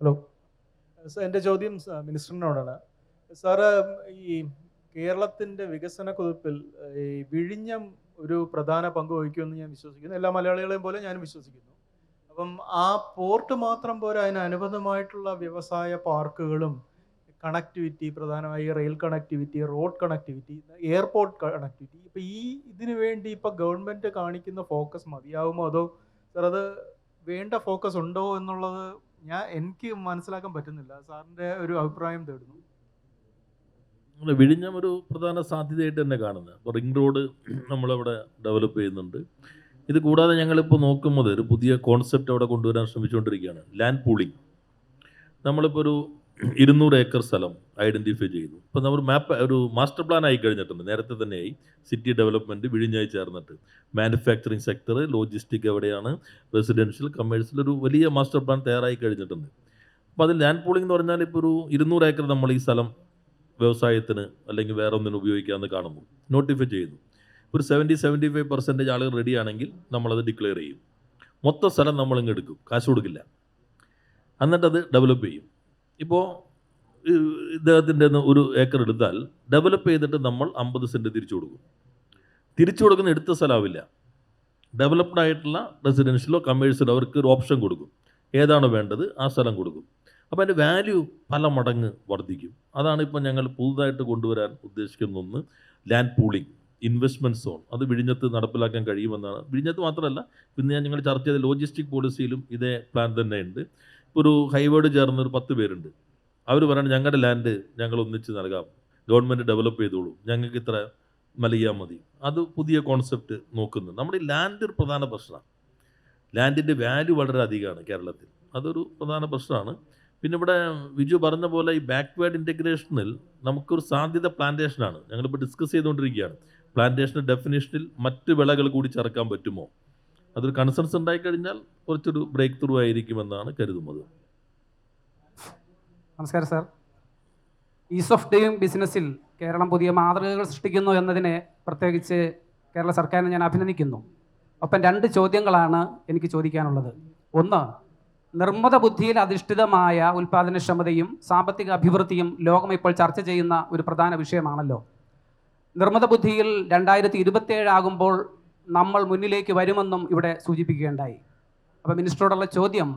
ഹലോ സാർ, എൻ്റെ ചോദ്യം മിനിസ്റ്ററിനോടാണ്. സാറ് ഈ കേരളത്തിൻ്റെ വികസന കുതിപ്പിൽ ഈ വിഴിഞ്ഞം ഒരു പ്രധാന പങ്ക് വഹിക്കുമെന്ന് ഞാൻ വിശ്വസിക്കുന്നു. എല്ലാ മലയാളികളെയും പോലെ ഞാനും വിശ്വസിക്കുന്നു. അപ്പം ആ പോർട്ട് മാത്രം പോരാ, അതിനനുബന്ധമായിട്ടുള്ള വ്യവസായ പാർക്കുകളും കണക്ടിവിറ്റി, പ്രധാനമായി rail connectivity, road connectivity, airport connectivity, ഇപ്പോൾ ഇതിനു വേണ്ടി ഇപ്പോൾ ഗവൺമെൻറ് കാണിക്കുന്ന ഫോക്കസ് മതിയാവുമോ, അതോ സാർ അത് വേണ്ട ഫോക്കസ് ഉണ്ടോ എന്നുള്ളത് എനിക്ക് മനസ്സിലാക്കാൻ പറ്റുന്നില്ല. സാറിൻ്റെ ഒരു അഭിപ്രായം തേടുന്നു. വിഴിഞ്ഞം ഒരു പ്രധാന സാധ്യതയായിട്ട് തന്നെ കാണുന്നത്. അപ്പോൾ റിംഗ് റോഡ് നമ്മളവിടെ ഡെവലപ്പ് ചെയ്യുന്നുണ്ട്. ഇത് കൂടാതെ ഞങ്ങളിപ്പോൾ നോക്കുന്നത് ഒരു പുതിയ കോൺസെപ്റ്റ് അവിടെ കൊണ്ടുവരാൻ ശ്രമിച്ചുകൊണ്ടിരിക്കുകയാണ്. Land pooling. നമ്മളിപ്പോൾ ഒരു 200 ഏക്കർ സ്ഥലം ഐഡൻറ്റിഫൈ ചെയ്യുന്നു. ഇപ്പോൾ നമ്മൾ ഒരു മാസ്റ്റർ പ്ലാൻ ആയി കഴിഞ്ഞിട്ടുണ്ട്. നേരത്തെ തന്നെയായി സിറ്റി ഡെവലപ്മെൻറ്റ് വിഴിഞ്ഞായി ചേർന്നിട്ട് മാനുഫാക്ചറിങ് സെക്ടർ, ലോജിസ്റ്റിക് എവിടെയാണ്, റെസിഡൻഷ്യൽ, കമേഴ്ഷ്യൽ, ഒരു വലിയ മാസ്റ്റർ പ്ലാൻ തയ്യാറായി കഴിഞ്ഞിട്ടുണ്ട്. അപ്പോൾ അതിൽ ലാൻഡ് പൂളിംഗ് എന്ന് പറഞ്ഞാൽ ഇപ്പോൾ ഒരു 200 ഏക്കർ നമ്മൾ ഈ സ്ഥലം വ്യവസായത്തിന് അല്ലെങ്കിൽ വേറെ ഒന്നിനും ഉപയോഗിക്കാമെന്ന് കാണുന്നു, നോട്ടിഫൈ ചെയ്യുന്നു. ഒരു 70-75% ആളുകൾ റെഡിയാണെങ്കിൽ നമ്മളത് ഡിക്ലെയർ ചെയ്യും. മൊത്തം സ്ഥലം നമ്മളിങ്ങ് എടുക്കും, കാശ് കൊടുക്കില്ല, എന്നിട്ടത് ഡെവലപ്പ് ചെയ്യും. ഇപ്പോൾ ഇദ്ദേഹത്തിൻ്റെ ഒരു ഏക്കർ എടുത്താൽ ഡെവലപ്പ് ചെയ്തിട്ട് നമ്മൾ 50 സെൻറ്റ് തിരിച്ചു കൊടുക്കും. തിരിച്ചു കൊടുക്കുന്ന എടുത്ത സ്ഥലമാവില്ല, ഡെവലപ്ഡ് ആയിട്ടുള്ള റെസിഡൻഷ്യലോ കമേഴ്ഷ്യലോ അവർക്ക് ഒരു ഓപ്ഷൻ കൊടുക്കും. ഏതാണോ വേണ്ടത് ആ സ്ഥലം കൊടുക്കും. അപ്പോൾ അതിൻ്റെ വാല്യൂ പല മടങ്ങ് വർദ്ധിക്കും. അതാണ് ഇപ്പോൾ ഞങ്ങൾ പുതുതായിട്ട് കൊണ്ടുവരാൻ ഉദ്ദേശിക്കുന്ന ഒന്ന്, ലാൻഡ് പൂളിംഗ്, ഇൻവെസ്റ്റ്മെൻറ്റ് സോൺ. അത് വിഴിഞ്ഞത്ത് നടപ്പിലാക്കാൻ കഴിയുമെന്നാണ്. വിഴിഞ്ഞത്ത് മാത്രമല്ല, പിന്നെ ഞങ്ങൾ ചർച്ച ചെയ്ത ലോജിസ്റ്റിക് പോളിസിയിലും ഇതേ പ്ലാൻ തന്നെയുണ്ട്. ഇപ്പോൾ ഒരു ഹൈവേഡ് ചേർന്ന് ഒരു 10 പേരുണ്ട്. അവർ പറയുന്നത് ഞങ്ങളുടെ ലാൻഡ് ഞങ്ങൾ ഒന്നിച്ച് നൽകാം, ഗവൺമെൻറ് ഡെവലപ്പ് ചെയ്തോളൂ, ഞങ്ങൾക്ക് ഇത്ര നൽകിയാൽ മതി. അത് പുതിയ കോൺസെപ്റ്റ് നോക്കുന്നു. നമ്മുടെ ഈ ലാൻഡ് ഒരു പ്രധാന പ്രശ്നമാണ്. ലാൻഡിൻ്റെ വാല്യൂ വളരെ അധികമാണ് കേരളത്തിൽ. അതൊരു പ്രധാന പ്രശ്നമാണ്. പിന്നെ ഇവിടെ വിജു പറഞ്ഞ പോലെ ഈ ബാക്ക്വേർഡ് ഇൻറ്റഗ്രേഷനിൽ നമുക്കൊരു സാധ്യത പ്ലാന്റേഷനാണ്. ഞങ്ങളിപ്പോൾ ഡിസ്കസ് ചെയ്തുകൊണ്ടിരിക്കുകയാണ്. പ്ലാന്റേഷൻ്റെ ഡെഫിനേഷനിൽ മറ്റ് വിളകൾ കൂടി ചേർക്കാൻ പറ്റുമോ? അതൊരു കൺസേൺസ് ഉണ്ടായിക്കഴിഞ്ഞാൽ കുറച്ചൊരു ബ്രേക്ക് ത്രൂ ആയിരിക്കുമെന്നാണ് കരുതുന്നത്. നമസ്കാരം സാർ. ഈസ് ഓഫ് ഡൂയിങ് ബിസിനസ്സിൽ കേരളം പുതിയ മാതൃകകൾ സൃഷ്ടിക്കുന്നു എന്നതിനെ പ്രത്യേകിച്ച് കേരള സർക്കാരിനെ ഞാൻ അഭിനന്ദിക്കുന്നു. ഒപ്പം 2 ചോദ്യങ്ങളാണ് എനിക്ക് ചോദിക്കാനുള്ളത്. ഒന്ന്, നിർമ്മിത ബുദ്ധിയിൽ അധിഷ്ഠിതമായ ഉൽപ്പാദനക്ഷമതയും സാമ്പത്തിക അഭിവൃദ്ധിയും ലോകം ഇപ്പോൾ ചർച്ച ചെയ്യുന്ന ഒരു പ്രധാന വിഷയമാണല്ലോ. നിർമ്മിത ബുദ്ധിയിൽ 2027 ആകുമ്പോൾ നമ്മൾ മുന്നിലേക്ക് വരുമെന്നും ഇവിടെ സൂചിപ്പിക്കുകയുണ്ടായി. അപ്പോൾ മിനിസ്റ്ററോടുള്ള ചോദ്യം,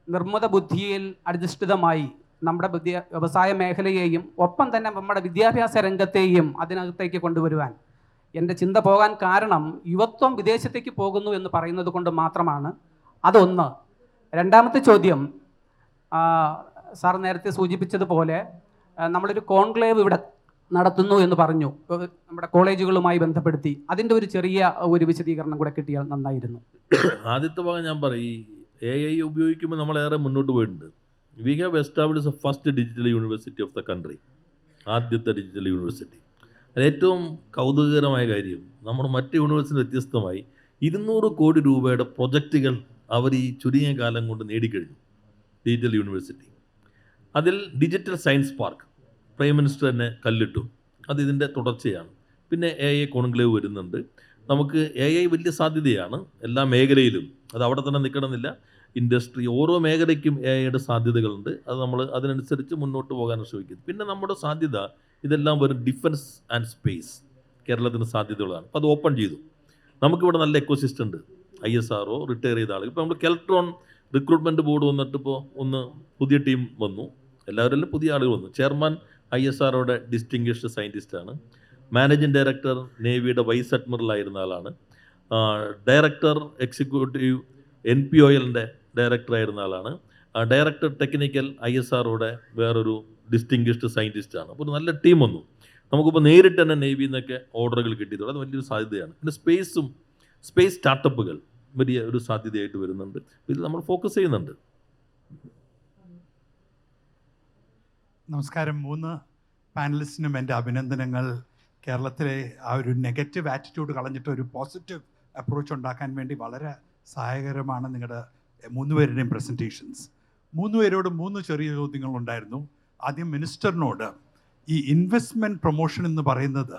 നിർമ്മിത ബുദ്ധിയിൽ അധിഷ്ഠിതമായി നമ്മുടെ വ്യവസായ മേഖലയെയും ഒപ്പം തന്നെ നമ്മുടെ വിദ്യാഭ്യാസ രംഗത്തെയും അതിനകത്തേക്ക് കൊണ്ടുവരുവാൻ എൻ്റെ ചിന്ത പോകാൻ കാരണം യുവത്വം വിദേശത്തേക്ക് പോകുന്നു എന്ന് പറയുന്നത് കൊണ്ട് മാത്രമാണ്. അതൊന്ന്. രണ്ടാമത്തെ ചോദ്യം, സാർ നേരത്തെ സൂചിപ്പിച്ചതുപോലെ നമ്മളൊരു കോൺക്ലേവ് ഇവിടെ നടത്തുന്നു എന്ന് പറഞ്ഞു, നമ്മുടെ കോളേജുകളുമായി ബന്ധപ്പെടുത്തി. അതിൻ്റെ ഒരു ചെറിയ ഒരു വിശദീകരണം കൂടെ കിട്ടിയാൽ നന്നായിരുന്നു. ആദ്യത്തെ ഭാഗം ഞാൻ പറയും, AI ഉപയോഗിക്കുമ്പോൾ നമ്മളേറെ മുന്നോട്ട് പോയിട്ടുണ്ട്. We have establish A first digital university of the country. ആദ്യത്തെ ഡിജിറ്റൽ യൂണിവേഴ്സിറ്റി. ഏറ്റവും കൗതുകകരമായ കാര്യം, നമ്മൾ മറ്റ് യൂണിവേഴ്സിറ്റി വ്യത്യസ്തമായി 200 കോടി രൂപയുടെ പ്രൊജക്റ്റുകൾ അവർ ഈ ചുരുങ്ങിയ കാലം കൊണ്ട് നേടിക്കഴിഞ്ഞു. ഡിജിറ്റൽ യൂണിവേഴ്സിറ്റി, അതിൽ digital science park prime minister തന്നെ കല്ലിട്ടു. അത് ഇതിൻ്റെ തുടർച്ചയാണ്. പിന്നെ AI കോൺക്ലേവ് വരുന്നുണ്ട്. നമുക്ക് AI വലിയ സാധ്യതയാണ് എല്ലാ മേഖലയിലും. അത് അവിടെ തന്നെ നിൽക്കണമെന്നില്ല. ഇൻഡസ്ട്രി, ഓരോ മേഖലയ്ക്കും AIയുടെ സാധ്യതകളുണ്ട്. അത് നമ്മൾ അതിനനുസരിച്ച് മുന്നോട്ട് പോകാൻ ശ്രമിക്കുന്നു. പിന്നെ നമ്മുടെ സാധ്യത ഇതെല്ലാം വരും ഡിഫൻസ് ആൻഡ് സ്പേസ്. കേരളത്തിന് സാധ്യതകളാണ്. അപ്പോൾ അത് ഓപ്പൺ ചെയ്തു. നമുക്കിവിടെ നല്ല എക്കോസിസ്റ്റം ഉണ്ട്. ISRO, റിട്ടയർ ചെയ്ത ആളുകൾ. ഇപ്പോൾ നമ്മൾ കെൽട്രോൺ റിക്രൂട്ട്മെൻറ്റ് ബോർഡ് വന്നിട്ട് ഇപ്പോൾ ഒന്ന് പുതിയ ടീം വന്നു. എല്ലാവരും പുതിയ ആളുകൾ വന്നു. ചെയർമാൻ ISROയുടെ ഡിസ്റ്റിങ്വിഷ്ഡ് സയൻറ്റിസ്റ്റാണ്. മാനേജിംഗ് ഡയറക്ടർ നേവിയുടെ വൈസ് അഡ്മിറൽ ആയിരുന്ന ആളാണ്. ഡയറക്ടർ എക്സിക്യൂട്ടീവ് NPOLൻ്റെ ഡയറക്ടറായിരുന്ന ആളാണ്. ഡയറക്ടർ ടെക്നിക്കൽ ISROയുടെ വേറൊരു ഡിസ്റ്റിങ്ഷ്ഡ് സയൻറ്റിസ്റ്റാണ്. അപ്പോൾ ഒരു നല്ല ടീം വന്നു. നമുക്കിപ്പോൾ നേരിട്ട് തന്നെ നേവിയിൽ നിന്നൊക്കെ ഓർഡറുകൾ കിട്ടിയതോടെ അത് വലിയൊരു സാധ്യതയാണ്. പിന്നെ സ്പേസ് സ്റ്റാർട്ടപ്പുകൾ വലിയ ഒരു സാധ്യതയായിട്ട് വരുന്നുണ്ട്. ഇതിൽ നമ്മൾ ഫോക്കസ് ചെയ്യുന്നുണ്ട്. നമസ്കാരം. 3 പാനലിസ്റ്റിനും എൻ്റെ അഭിനന്ദനങ്ങൾ. കേരളത്തിലെ ആ ഒരു നെഗറ്റീവ് ആറ്റിറ്റ്യൂഡ് കളഞ്ഞിട്ട് ഒരു പോസിറ്റീവ് അപ്രോച്ച് ഉണ്ടാക്കാൻ വേണ്ടി വളരെ സഹായകരമാണ് നിങ്ങളുടെ 3 പേരുടെയും പ്രസൻറ്റേഷൻസ്. 3 പേരോട് 3 ചെറിയ ചോദ്യങ്ങളുണ്ടായിരുന്നു. ആദ്യം മിനിസ്റ്ററിനോട്, ഈ ഇൻവെസ്റ്റ്മെൻറ്റ് പ്രൊമോഷൻ എന്ന് പറയുന്നത്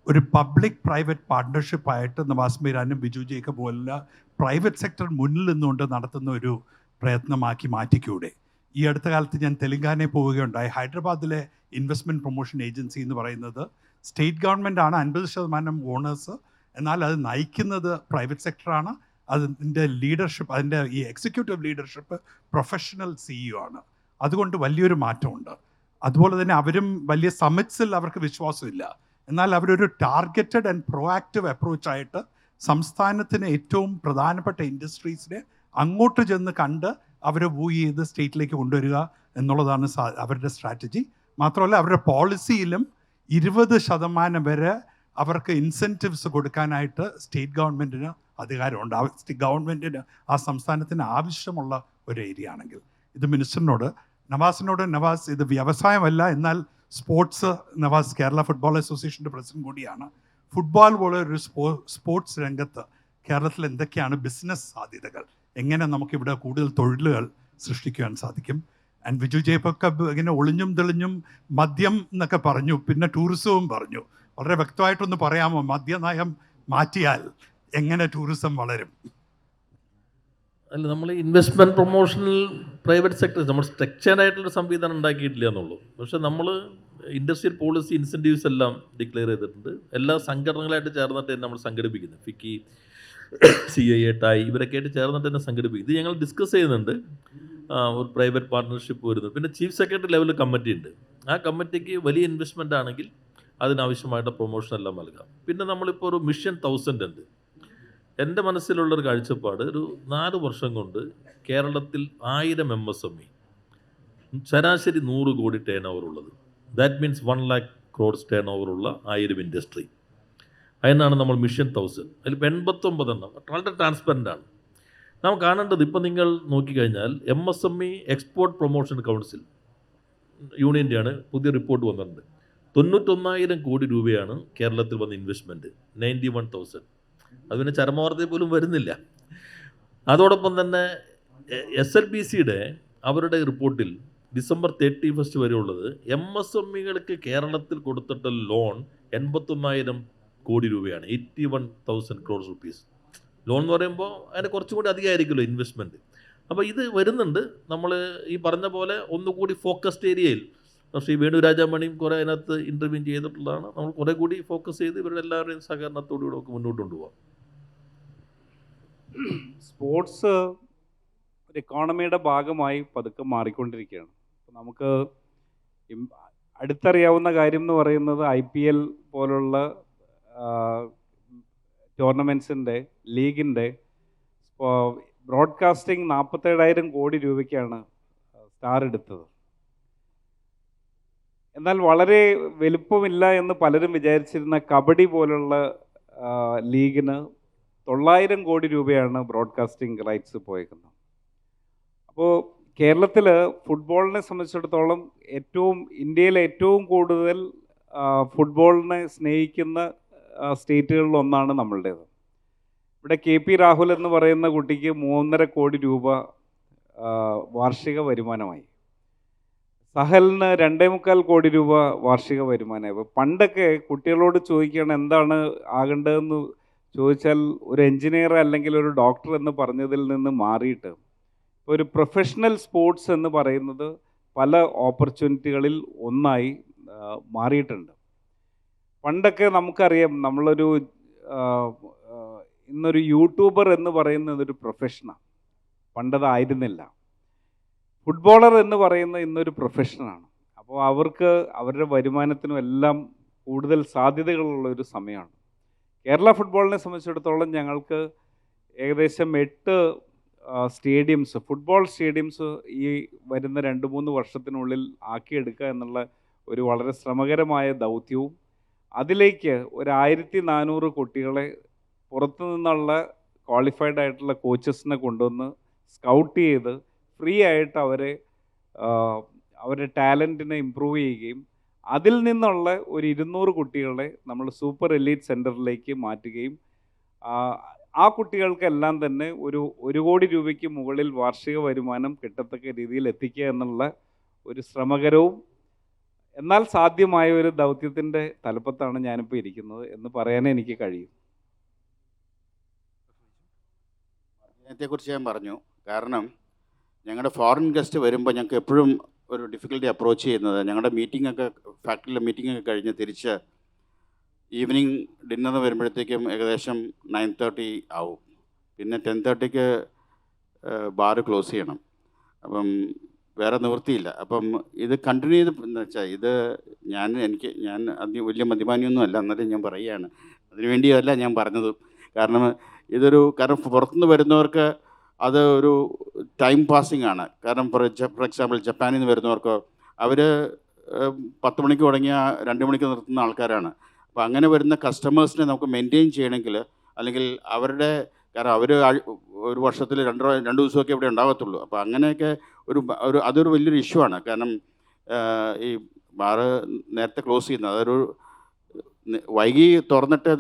ഒരു പബ്ലിക് പ്രൈവറ്റ് പാർട്ട്ണർഷിപ്പായിട്ട് നവാസ് മീരാനും ബിജു ജേക്കബ് പോലുള്ള പ്രൈവറ്റ് സെക്ടർ മുന്നിൽ നിന്നുകൊണ്ട് നടത്തുന്ന ഒരു പ്രയത്നമാക്കി മാറ്റിക്കൂടെ? ഈ അടുത്ത കാലത്ത് ഞാൻ തെലങ്കാനയിൽ പോവുകയുണ്ടായി. ഹൈദരാബാദിലെ ഇൻവെസ്റ്റ്മെൻറ്റ് പ്രൊമോഷൻ ഏജൻസി എന്ന് പറയുന്നത് സ്റ്റേറ്റ് ഗവൺമെൻറ്റാണ് 50% ഓണേഴ്സ്, എന്നാൽ അത് നയിക്കുന്നത് പ്രൈവറ്റ് സെക്ടറാണ്. അതിൻ്റെ ലീഡർഷിപ്പ്, അതിൻ്റെ ഈ എക്സിക്യൂട്ടീവ് ലീഡർഷിപ്പ് പ്രൊഫഷണൽ CEO ആണ്. അതുകൊണ്ട് വലിയൊരു മാറ്റമുണ്ട്. അതുപോലെ തന്നെ അവരും വലിയ സമ്മിറ്റ്സിൽ അവർക്ക് വിശ്വാസമില്ല, എന്നാൽ അവരൊരു ടാർഗറ്റഡ് ആൻഡ് പ്രൊആക്റ്റീവ് അപ്രോച്ചായിട്ട് സംസ്ഥാനത്തിന് ഏറ്റവും പ്രധാനപ്പെട്ട ഇൻഡസ്ട്രീസിനെ അങ്ങോട്ട് ചെന്ന് കണ്ട് അവരെ മൂവ് ചെയ്ത് സ്റ്റേറ്റിലേക്ക് കൊണ്ടുവരിക എന്നുള്ളതാണ് അവരുടെ സ്ട്രാറ്റജി. മാത്രമല്ല അവരുടെ പോളിസിയിലും 20% വരെ അവർക്ക് ഇൻസെൻറ്റീവ്സ് കൊടുക്കാനായിട്ട് സ്റ്റേറ്റ് ഗവൺമെൻറ്റിന് അധികാരമുണ്ട്. ഗവൺമെൻറ്റിന് ആ സംസ്ഥാനത്തിന് ആവശ്യമുള്ള ഒരു ഏരിയ ആണെങ്കിൽ. ഇത് മിനിസ്റ്ററിനോട്. നവാസ്, ഇത് വ്യവസായമല്ല, എന്നാൽ സ്പോർട്സ്. നവാസ് കേരള ഫുട്ബോൾ അസോസിയേഷൻ്റെ പ്രസിഡന്റ് കൂടിയാണ്. ഫുട്ബോൾ പോലെ ഒരു സ്പോർട്സ് രംഗത്ത് കേരളത്തിൽ എന്തൊക്കെയാണ് ബിസിനസ് സാധ്യതകൾ, എങ്ങനെ നമുക്കിവിടെ കൂടുതൽ തൊഴിലുകൾ സൃഷ്ടിക്കുവാൻ സാധിക്കും? ആൻഡ് ബിജു ജേക്കബ് ഇങ്ങനെ ഒളിഞ്ഞും തെളിഞ്ഞും മദ്യം എന്നൊക്കെ പറഞ്ഞു, പിന്നെ ടൂറിസവും പറഞ്ഞു. വളരെ വ്യക്തമായിട്ടൊന്ന് പറയാമോ, മദ്യനയം മാറ്റിയാൽ എങ്ങനെ ടൂറിസം വളരും? അല്ല, നമ്മൾ ഇൻവെസ്റ്റ്മെൻറ്റ് പ്രൊമോഷനിൽ പ്രൈവറ്റ് സെക്ടർ നമ്മൾ സ്ട്രക്ചേർഡായിട്ടുള്ള സംവിധാനം ഉണ്ടാക്കിയിട്ടില്ല എന്നുള്ളൂ. പക്ഷേ നമ്മൾ ഇൻഡസ്ട്രിയൽ പോളിസി ഇൻസെൻറ്റീവ്സ് എല്ലാം ഡിക്ലെയർ ചെയ്തിട്ടുണ്ട്. എല്ലാ സംഘടനകളായിട്ട് ചേർന്നിട്ട് തന്നെ നമ്മൾ സംഘടിപ്പിക്കുന്നത്. ഫിക്കി, CIA, ടായ് ഇവരൊക്കെ ആയിട്ട് ചേർന്നിട്ട് തന്നെ സംഘടിപ്പിക്കും. ഇത് ഞങ്ങൾ ഡിസ്കസ് ചെയ്യുന്നുണ്ട്. ഒരു പ്രൈവറ്റ് പാർട്ട്ണർഷിപ്പ് വരുന്നത്. പിന്നെ ചീഫ് സെക്രട്ടറി ലെവലിൽ കമ്മിറ്റി ഉണ്ട്. ആ കമ്മിറ്റിക്ക് വലിയ ഇൻവെസ്റ്റ്മെൻ്റ് ആണെങ്കിൽ അതിനാവശ്യമായിട്ട് പ്രൊമോഷൻ എല്ലാം നൽകാം. പിന്നെ നമ്മളിപ്പോൾ ഒരു മിഷൻ 1000 ഉണ്ട്. എൻ്റെ മനസ്സിലുള്ളൊരു കാഴ്ചപ്പാട്, ഒരു 4 വർഷം കൊണ്ട് കേരളത്തിൽ 1000 MSME, ശരാശരി 100 കോടി ടേൺ ഓവർ ഉള്ളത്. ദാറ്റ് മീൻസ് 1 lakh crores ടേൺ ഓവറുള്ള 1000 ഇൻഡസ്ട്രി. അതിനാണ് നമ്മൾ മിഷൻ 1000. അതിലിപ്പോൾ 89 എണ്ണം വളരെ ട്രാൻസ്പെറൻ്റ് ആണ്. നാം കാണേണ്ടത്, ഇപ്പം നിങ്ങൾ നോക്കിക്കഴിഞ്ഞാൽ MSME എക്സ്പോർട്ട് പ്രൊമോഷൻ കൗൺസിൽ യൂണിയൻ്റെയാണ് പുതിയ റിപ്പോർട്ട് വന്നിട്ടുണ്ട്. 91,000 കോടി രൂപയാണ് കേരളത്തിൽ വന്ന ഇൻവെസ്റ്റ്മെൻറ്റ്. 91,000. അത് പിന്നെ ചരമവാർത്തയിൽ പോലും വരുന്നില്ല. അതോടൊപ്പം തന്നെ SLBCയുടെ അവരുടെ റിപ്പോർട്ടിൽ December 31 വരെ ഉള്ളത് MSMEകൾക്ക് കേരളത്തിൽ കൊടുത്തിട്ട ലോൺ 81,000 കോടി രൂപയാണ്. 81,000 crores rupees. ലോൺ എന്ന് പറയുമ്പോൾ അതിന് കുറച്ചും കൂടി അധികമായിരിക്കുമല്ലോ ഇൻവെസ്റ്റ്മെൻറ്റ്. അപ്പോൾ ഇത് വരുന്നുണ്ട്. നമ്മൾ ഈ പറഞ്ഞ പോലെ ഒന്നുകൂടി ഫോക്കസ്ഡ് ഏരിയയിൽ ശ്രീ വേണുരാജാമണിയും കുറേ അതിനകത്ത് ഇൻ്റർവ്യൂ ചെയ്തിട്ടുള്ളതാണ്. നമ്മൾ കുറേ കൂടി ഫോക്കസ് ചെയ്ത് ഇവരുടെ എല്ലാവരുടെയും സഹകരണത്തോടുകൂടെ ഒക്കെ മുന്നോട്ട് കൊണ്ടുപോകാം. സ്പോർട്സ് ഒരു എക്കോണമിയുടെ ഭാഗമായി പതുക്കെ മാറിക്കൊണ്ടിരിക്കുകയാണ്. നമുക്ക് അടുത്തറിയാവുന്ന കാര്യം എന്ന് പറയുന്നത് IPL പോലുള്ള ടൂർണമെൻറ്റ്സിൻ്റെ ലീഗിൻ്റെ ബ്രോഡ്കാസ്റ്റിംഗ് 47,000 കോടി രൂപയ്ക്കാണ് സ്റ്റാർ എടുത്തത്. എന്നാൽ വളരെ വലുപ്പമില്ല എന്ന് പലരും വിചാരിച്ചിരുന്ന കബഡി പോലുള്ള ലീഗിന് 900 കോടി രൂപയാണ് ബ്രോഡ്കാസ്റ്റിംഗ് റൈറ്റ്സ് പോയേക്കുന്നത്. അപ്പോൾ കേരളത്തിൽ ഫുട്ബോളിനെ സംബന്ധിച്ചിടത്തോളം ഇന്ത്യയിലെ ഏറ്റവും കൂടുതൽ ഫുട്ബോളിനെ സ്നേഹിക്കുന്ന സ്റ്റേറ്റുകളിലൊന്നാണ് നമ്മളുടേത്. ഇവിടെ KP രാഹുൽ എന്ന് പറയുന്ന കുട്ടിക്ക് 3.5 കോടി രൂപ വാർഷിക വരുമാനമായി. സഹലിന് 2.25 കോടി രൂപ വാർഷിക വരുമാനമായി. അപ്പോൾ പണ്ടൊക്കെ കുട്ടികളോട് ചോദിക്കുകയാണ് എന്താണ് ആകേണ്ടതെന്ന് ചോദിച്ചാൽ ഒരു എൻജിനീയർ അല്ലെങ്കിൽ ഒരു ഡോക്ടർ എന്ന് പറഞ്ഞതിൽ നിന്ന് മാറിയിട്ട് ഒരു പ്രൊഫഷണൽ സ്പോർട്സ് എന്ന് പറയുന്നത് പല ഓപ്പർച്യൂണിറ്റികളിൽ ഒന്നായി മാറിയിട്ടുണ്ട്. പണ്ടൊക്കെ നമുക്കറിയാം, ഇന്നൊരു യൂട്യൂബർ എന്ന് പറയുന്നത് ഒരു പ്രൊഫഷനാണ്. പണ്ടതായിരുന്നില്ല. ഫുട്ബോളർ എന്ന് പറയുന്നത് ഇന്നൊരു പ്രൊഫഷനാണ്. അപ്പോൾ അവർക്ക് അവരുടെ വരുമാനത്തിനും എല്ലാം കൂടുതൽ സാധ്യതകളുള്ള ഒരു സമയമാണ്. കേരള ഫുട്ബോളിനെ സംബന്ധിച്ചിടത്തോളം ഞങ്ങൾക്ക് ഏകദേശം 8 സ്റ്റേഡിയംസ്, ഫുട്ബോൾ സ്റ്റേഡിയംസ് ഈ വരുന്ന 2-3 വർഷത്തിനുള്ളിൽ ആക്കിയെടുക്കുക എന്നുള്ള ഒരു വളരെ ശ്രമകരമായ ദൗത്യവും, അതിലേക്ക് ഒരു 1400 കുട്ടികളെ പുറത്തു നിന്നുള്ള ക്വാളിഫൈഡ് ആയിട്ടുള്ള കോച്ചസിനെ കൊണ്ടുവന്ന് സ്കൗട്ട് ചെയ്ത് ഫ്രീ ആയിട്ട് അവരുടെ ടാലൻറ്റിനെ ഇമ്പ്രൂവ് ചെയ്യുകയും അതിൽ നിന്നുള്ള ഒരു 200 കുട്ടികളെ നമ്മൾ സൂപ്പർ എലീറ്റ് സെൻറ്ററിലേക്ക് മാറ്റുകയും ആ കുട്ടികൾക്കെല്ലാം തന്നെ ഒരു 1 കോടി രൂപയ്ക്ക് മുകളിൽ വാർഷിക വരുമാനം കിട്ടത്തക്ക രീതിയിൽ എത്തിക്കുക എന്നുള്ള ഒരു ശ്രമകരവും എന്നാൽ സാധ്യമായ ഒരു ദൗത്യത്തിൻ്റെ തലപ്പത്താണ് ഞാനിപ്പോൾ ഇരിക്കുന്നത് എന്ന് പറയാനേ എനിക്ക് കഴിയും. ഇതിനെക്കുറിച്ച് ഞാൻ പറഞ്ഞു. കാരണം ഞങ്ങളുടെ ഫോറിൻ ഗസ്റ്റ് വരുമ്പോൾ ഞങ്ങൾക്ക് എപ്പോഴും ഒരു ഡിഫിക്കൽട്ടി അപ്രോച്ച് ചെയ്യുന്നത്, ഞങ്ങളുടെ മീറ്റിങ്ങൊക്കെ ഫാക്ടറിയിലെ മീറ്റിങ്ങൊക്കെ കഴിഞ്ഞ് തിരിച്ച് ഈവനിങ് ഡിന്നർ വരുമ്പോഴത്തേക്കും ഏകദേശം 9:30 ആവും. പിന്നെ 10:30ക്ക് ബാറ് ക്ലോസ് ചെയ്യണം. അപ്പം വേറെ നിവൃത്തിയില്ല. അപ്പം ഇത് കണ്ടിന്യൂ ചെയ്ത് എന്ന് വെച്ചാൽ ഇത് ഞാൻ അതി വലിയ മദ്യപാനിയൊന്നും അല്ല, എന്നാലും ഞാൻ പറയുകയാണ്, അതിനുവേണ്ടിയല്ല ഞാൻ പറഞ്ഞത്. കാരണം പുറത്തുനിന്ന് വരുന്നവർക്ക് അത് ഒരു ടൈം പാസിംഗ് ആണ്. കാരണം ഫോർ എക്സാമ്പിൾ ജപ്പാനിൽ നിന്ന് വരുന്നവർക്കോ അവർ 10 മണിക്ക് തുടങ്ങിയ 2 മണിക്ക് നിർത്തുന്ന ആൾക്കാരാണ്. അപ്പോൾ അങ്ങനെ വരുന്ന കസ്റ്റമേഴ്സിനെ നമുക്ക് മെയിൻറ്റെയിൻ ചെയ്യണമെങ്കിൽ, അല്ലെങ്കിൽ കാരണം അവർ ഒരു വർഷത്തിൽ 2 ദിവസമൊക്കെ ഇവിടെ ഉണ്ടാകത്തുള്ളൂ. അപ്പോൾ അങ്ങനെയൊക്കെ അതൊരു വലിയൊരു ഇഷ്യൂ ആണ്. കാരണം ഈ ബാറ് നേരത്തെ ക്ലോസ് ചെയ്യുന്നത്, അതൊരു വൈകി തുറന്നിട്ട്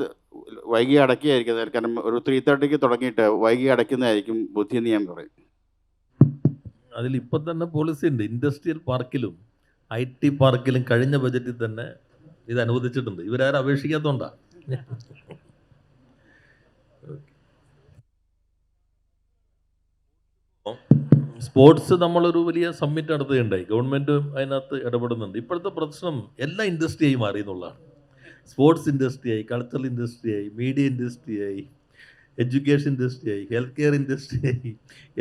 വൈകി അടയ്ക്കുകയായിരിക്കും. കാരണം ഒരു 3:30ക്ക് തുടങ്ങിയിട്ട് വൈകി അടയ്ക്കുന്നതായിരിക്കും ബുദ്ധി എന്ന് ഞാൻ പറയും. അതിലിപ്പോൾ തന്നെ പോളിസി ഉണ്ട്. ഇൻഡസ്ട്രിയൽ പാർക്കിലും IT പാർക്കിലും കഴിഞ്ഞ ബജറ്റിൽ തന്നെ ഇത് അനുവദിച്ചിട്ടുണ്ട്. ഇവരാരും അപേക്ഷിക്കാത്തതുകൊണ്ടാണ്. സ്പോർട്സ് നമ്മളൊരു വലിയ സമ്മിറ്റ് നടത്തുകയുണ്ടായി. ഗവൺമെൻറ്റും അതിനകത്ത് ഇടപെടുന്നുണ്ട്. ഇപ്പോഴത്തെ പ്രശ്നം എല്ലാ ഇൻഡസ്ട്രിയായി മാറി എന്നുള്ളതാണ്. സ്പോർട്സ് ഇൻഡസ്ട്രിയായി, കൾച്ചറൽ ഇൻഡസ്ട്രിയായി, മീഡിയ ഇൻഡസ്ട്രിയായി, എഡ്യൂക്കേഷൻ ഇൻഡസ്ട്രിയായി, ഹെൽത്ത് കെയർ ഇൻഡസ്ട്രിയായി,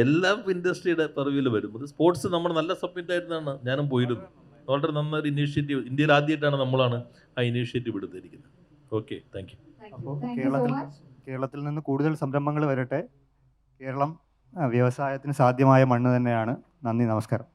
എല്ലാം ഇൻഡസ്ട്രിയുടെ പറവിൽ വരും. അത് സ്പോർട്സ് നമ്മുടെ നല്ല സബ്മിറ്റായിരുന്നാണ് ഞാനും പോയിരുന്നു. വളരെ നന്നൊരു ഇനീഷ്യേറ്റീവ്, ഇന്ത്യയിൽ ആദ്യമായിട്ടാണ് നമ്മളാണ് ആ ഇനീഷ്യേറ്റീവ് എടുത്തിരിക്കുന്നത്. Okay, thank you. അപ്പോൾ കേരളത്തിൽ നിന്ന് കൂടുതൽ സംരംഭങ്ങൾ വരട്ടെ. കേരളം വ്യവസായത്തിന് സാധ്യമായ മണ്ണ് തന്നെയാണ്. നന്ദി, നമസ്കാരം.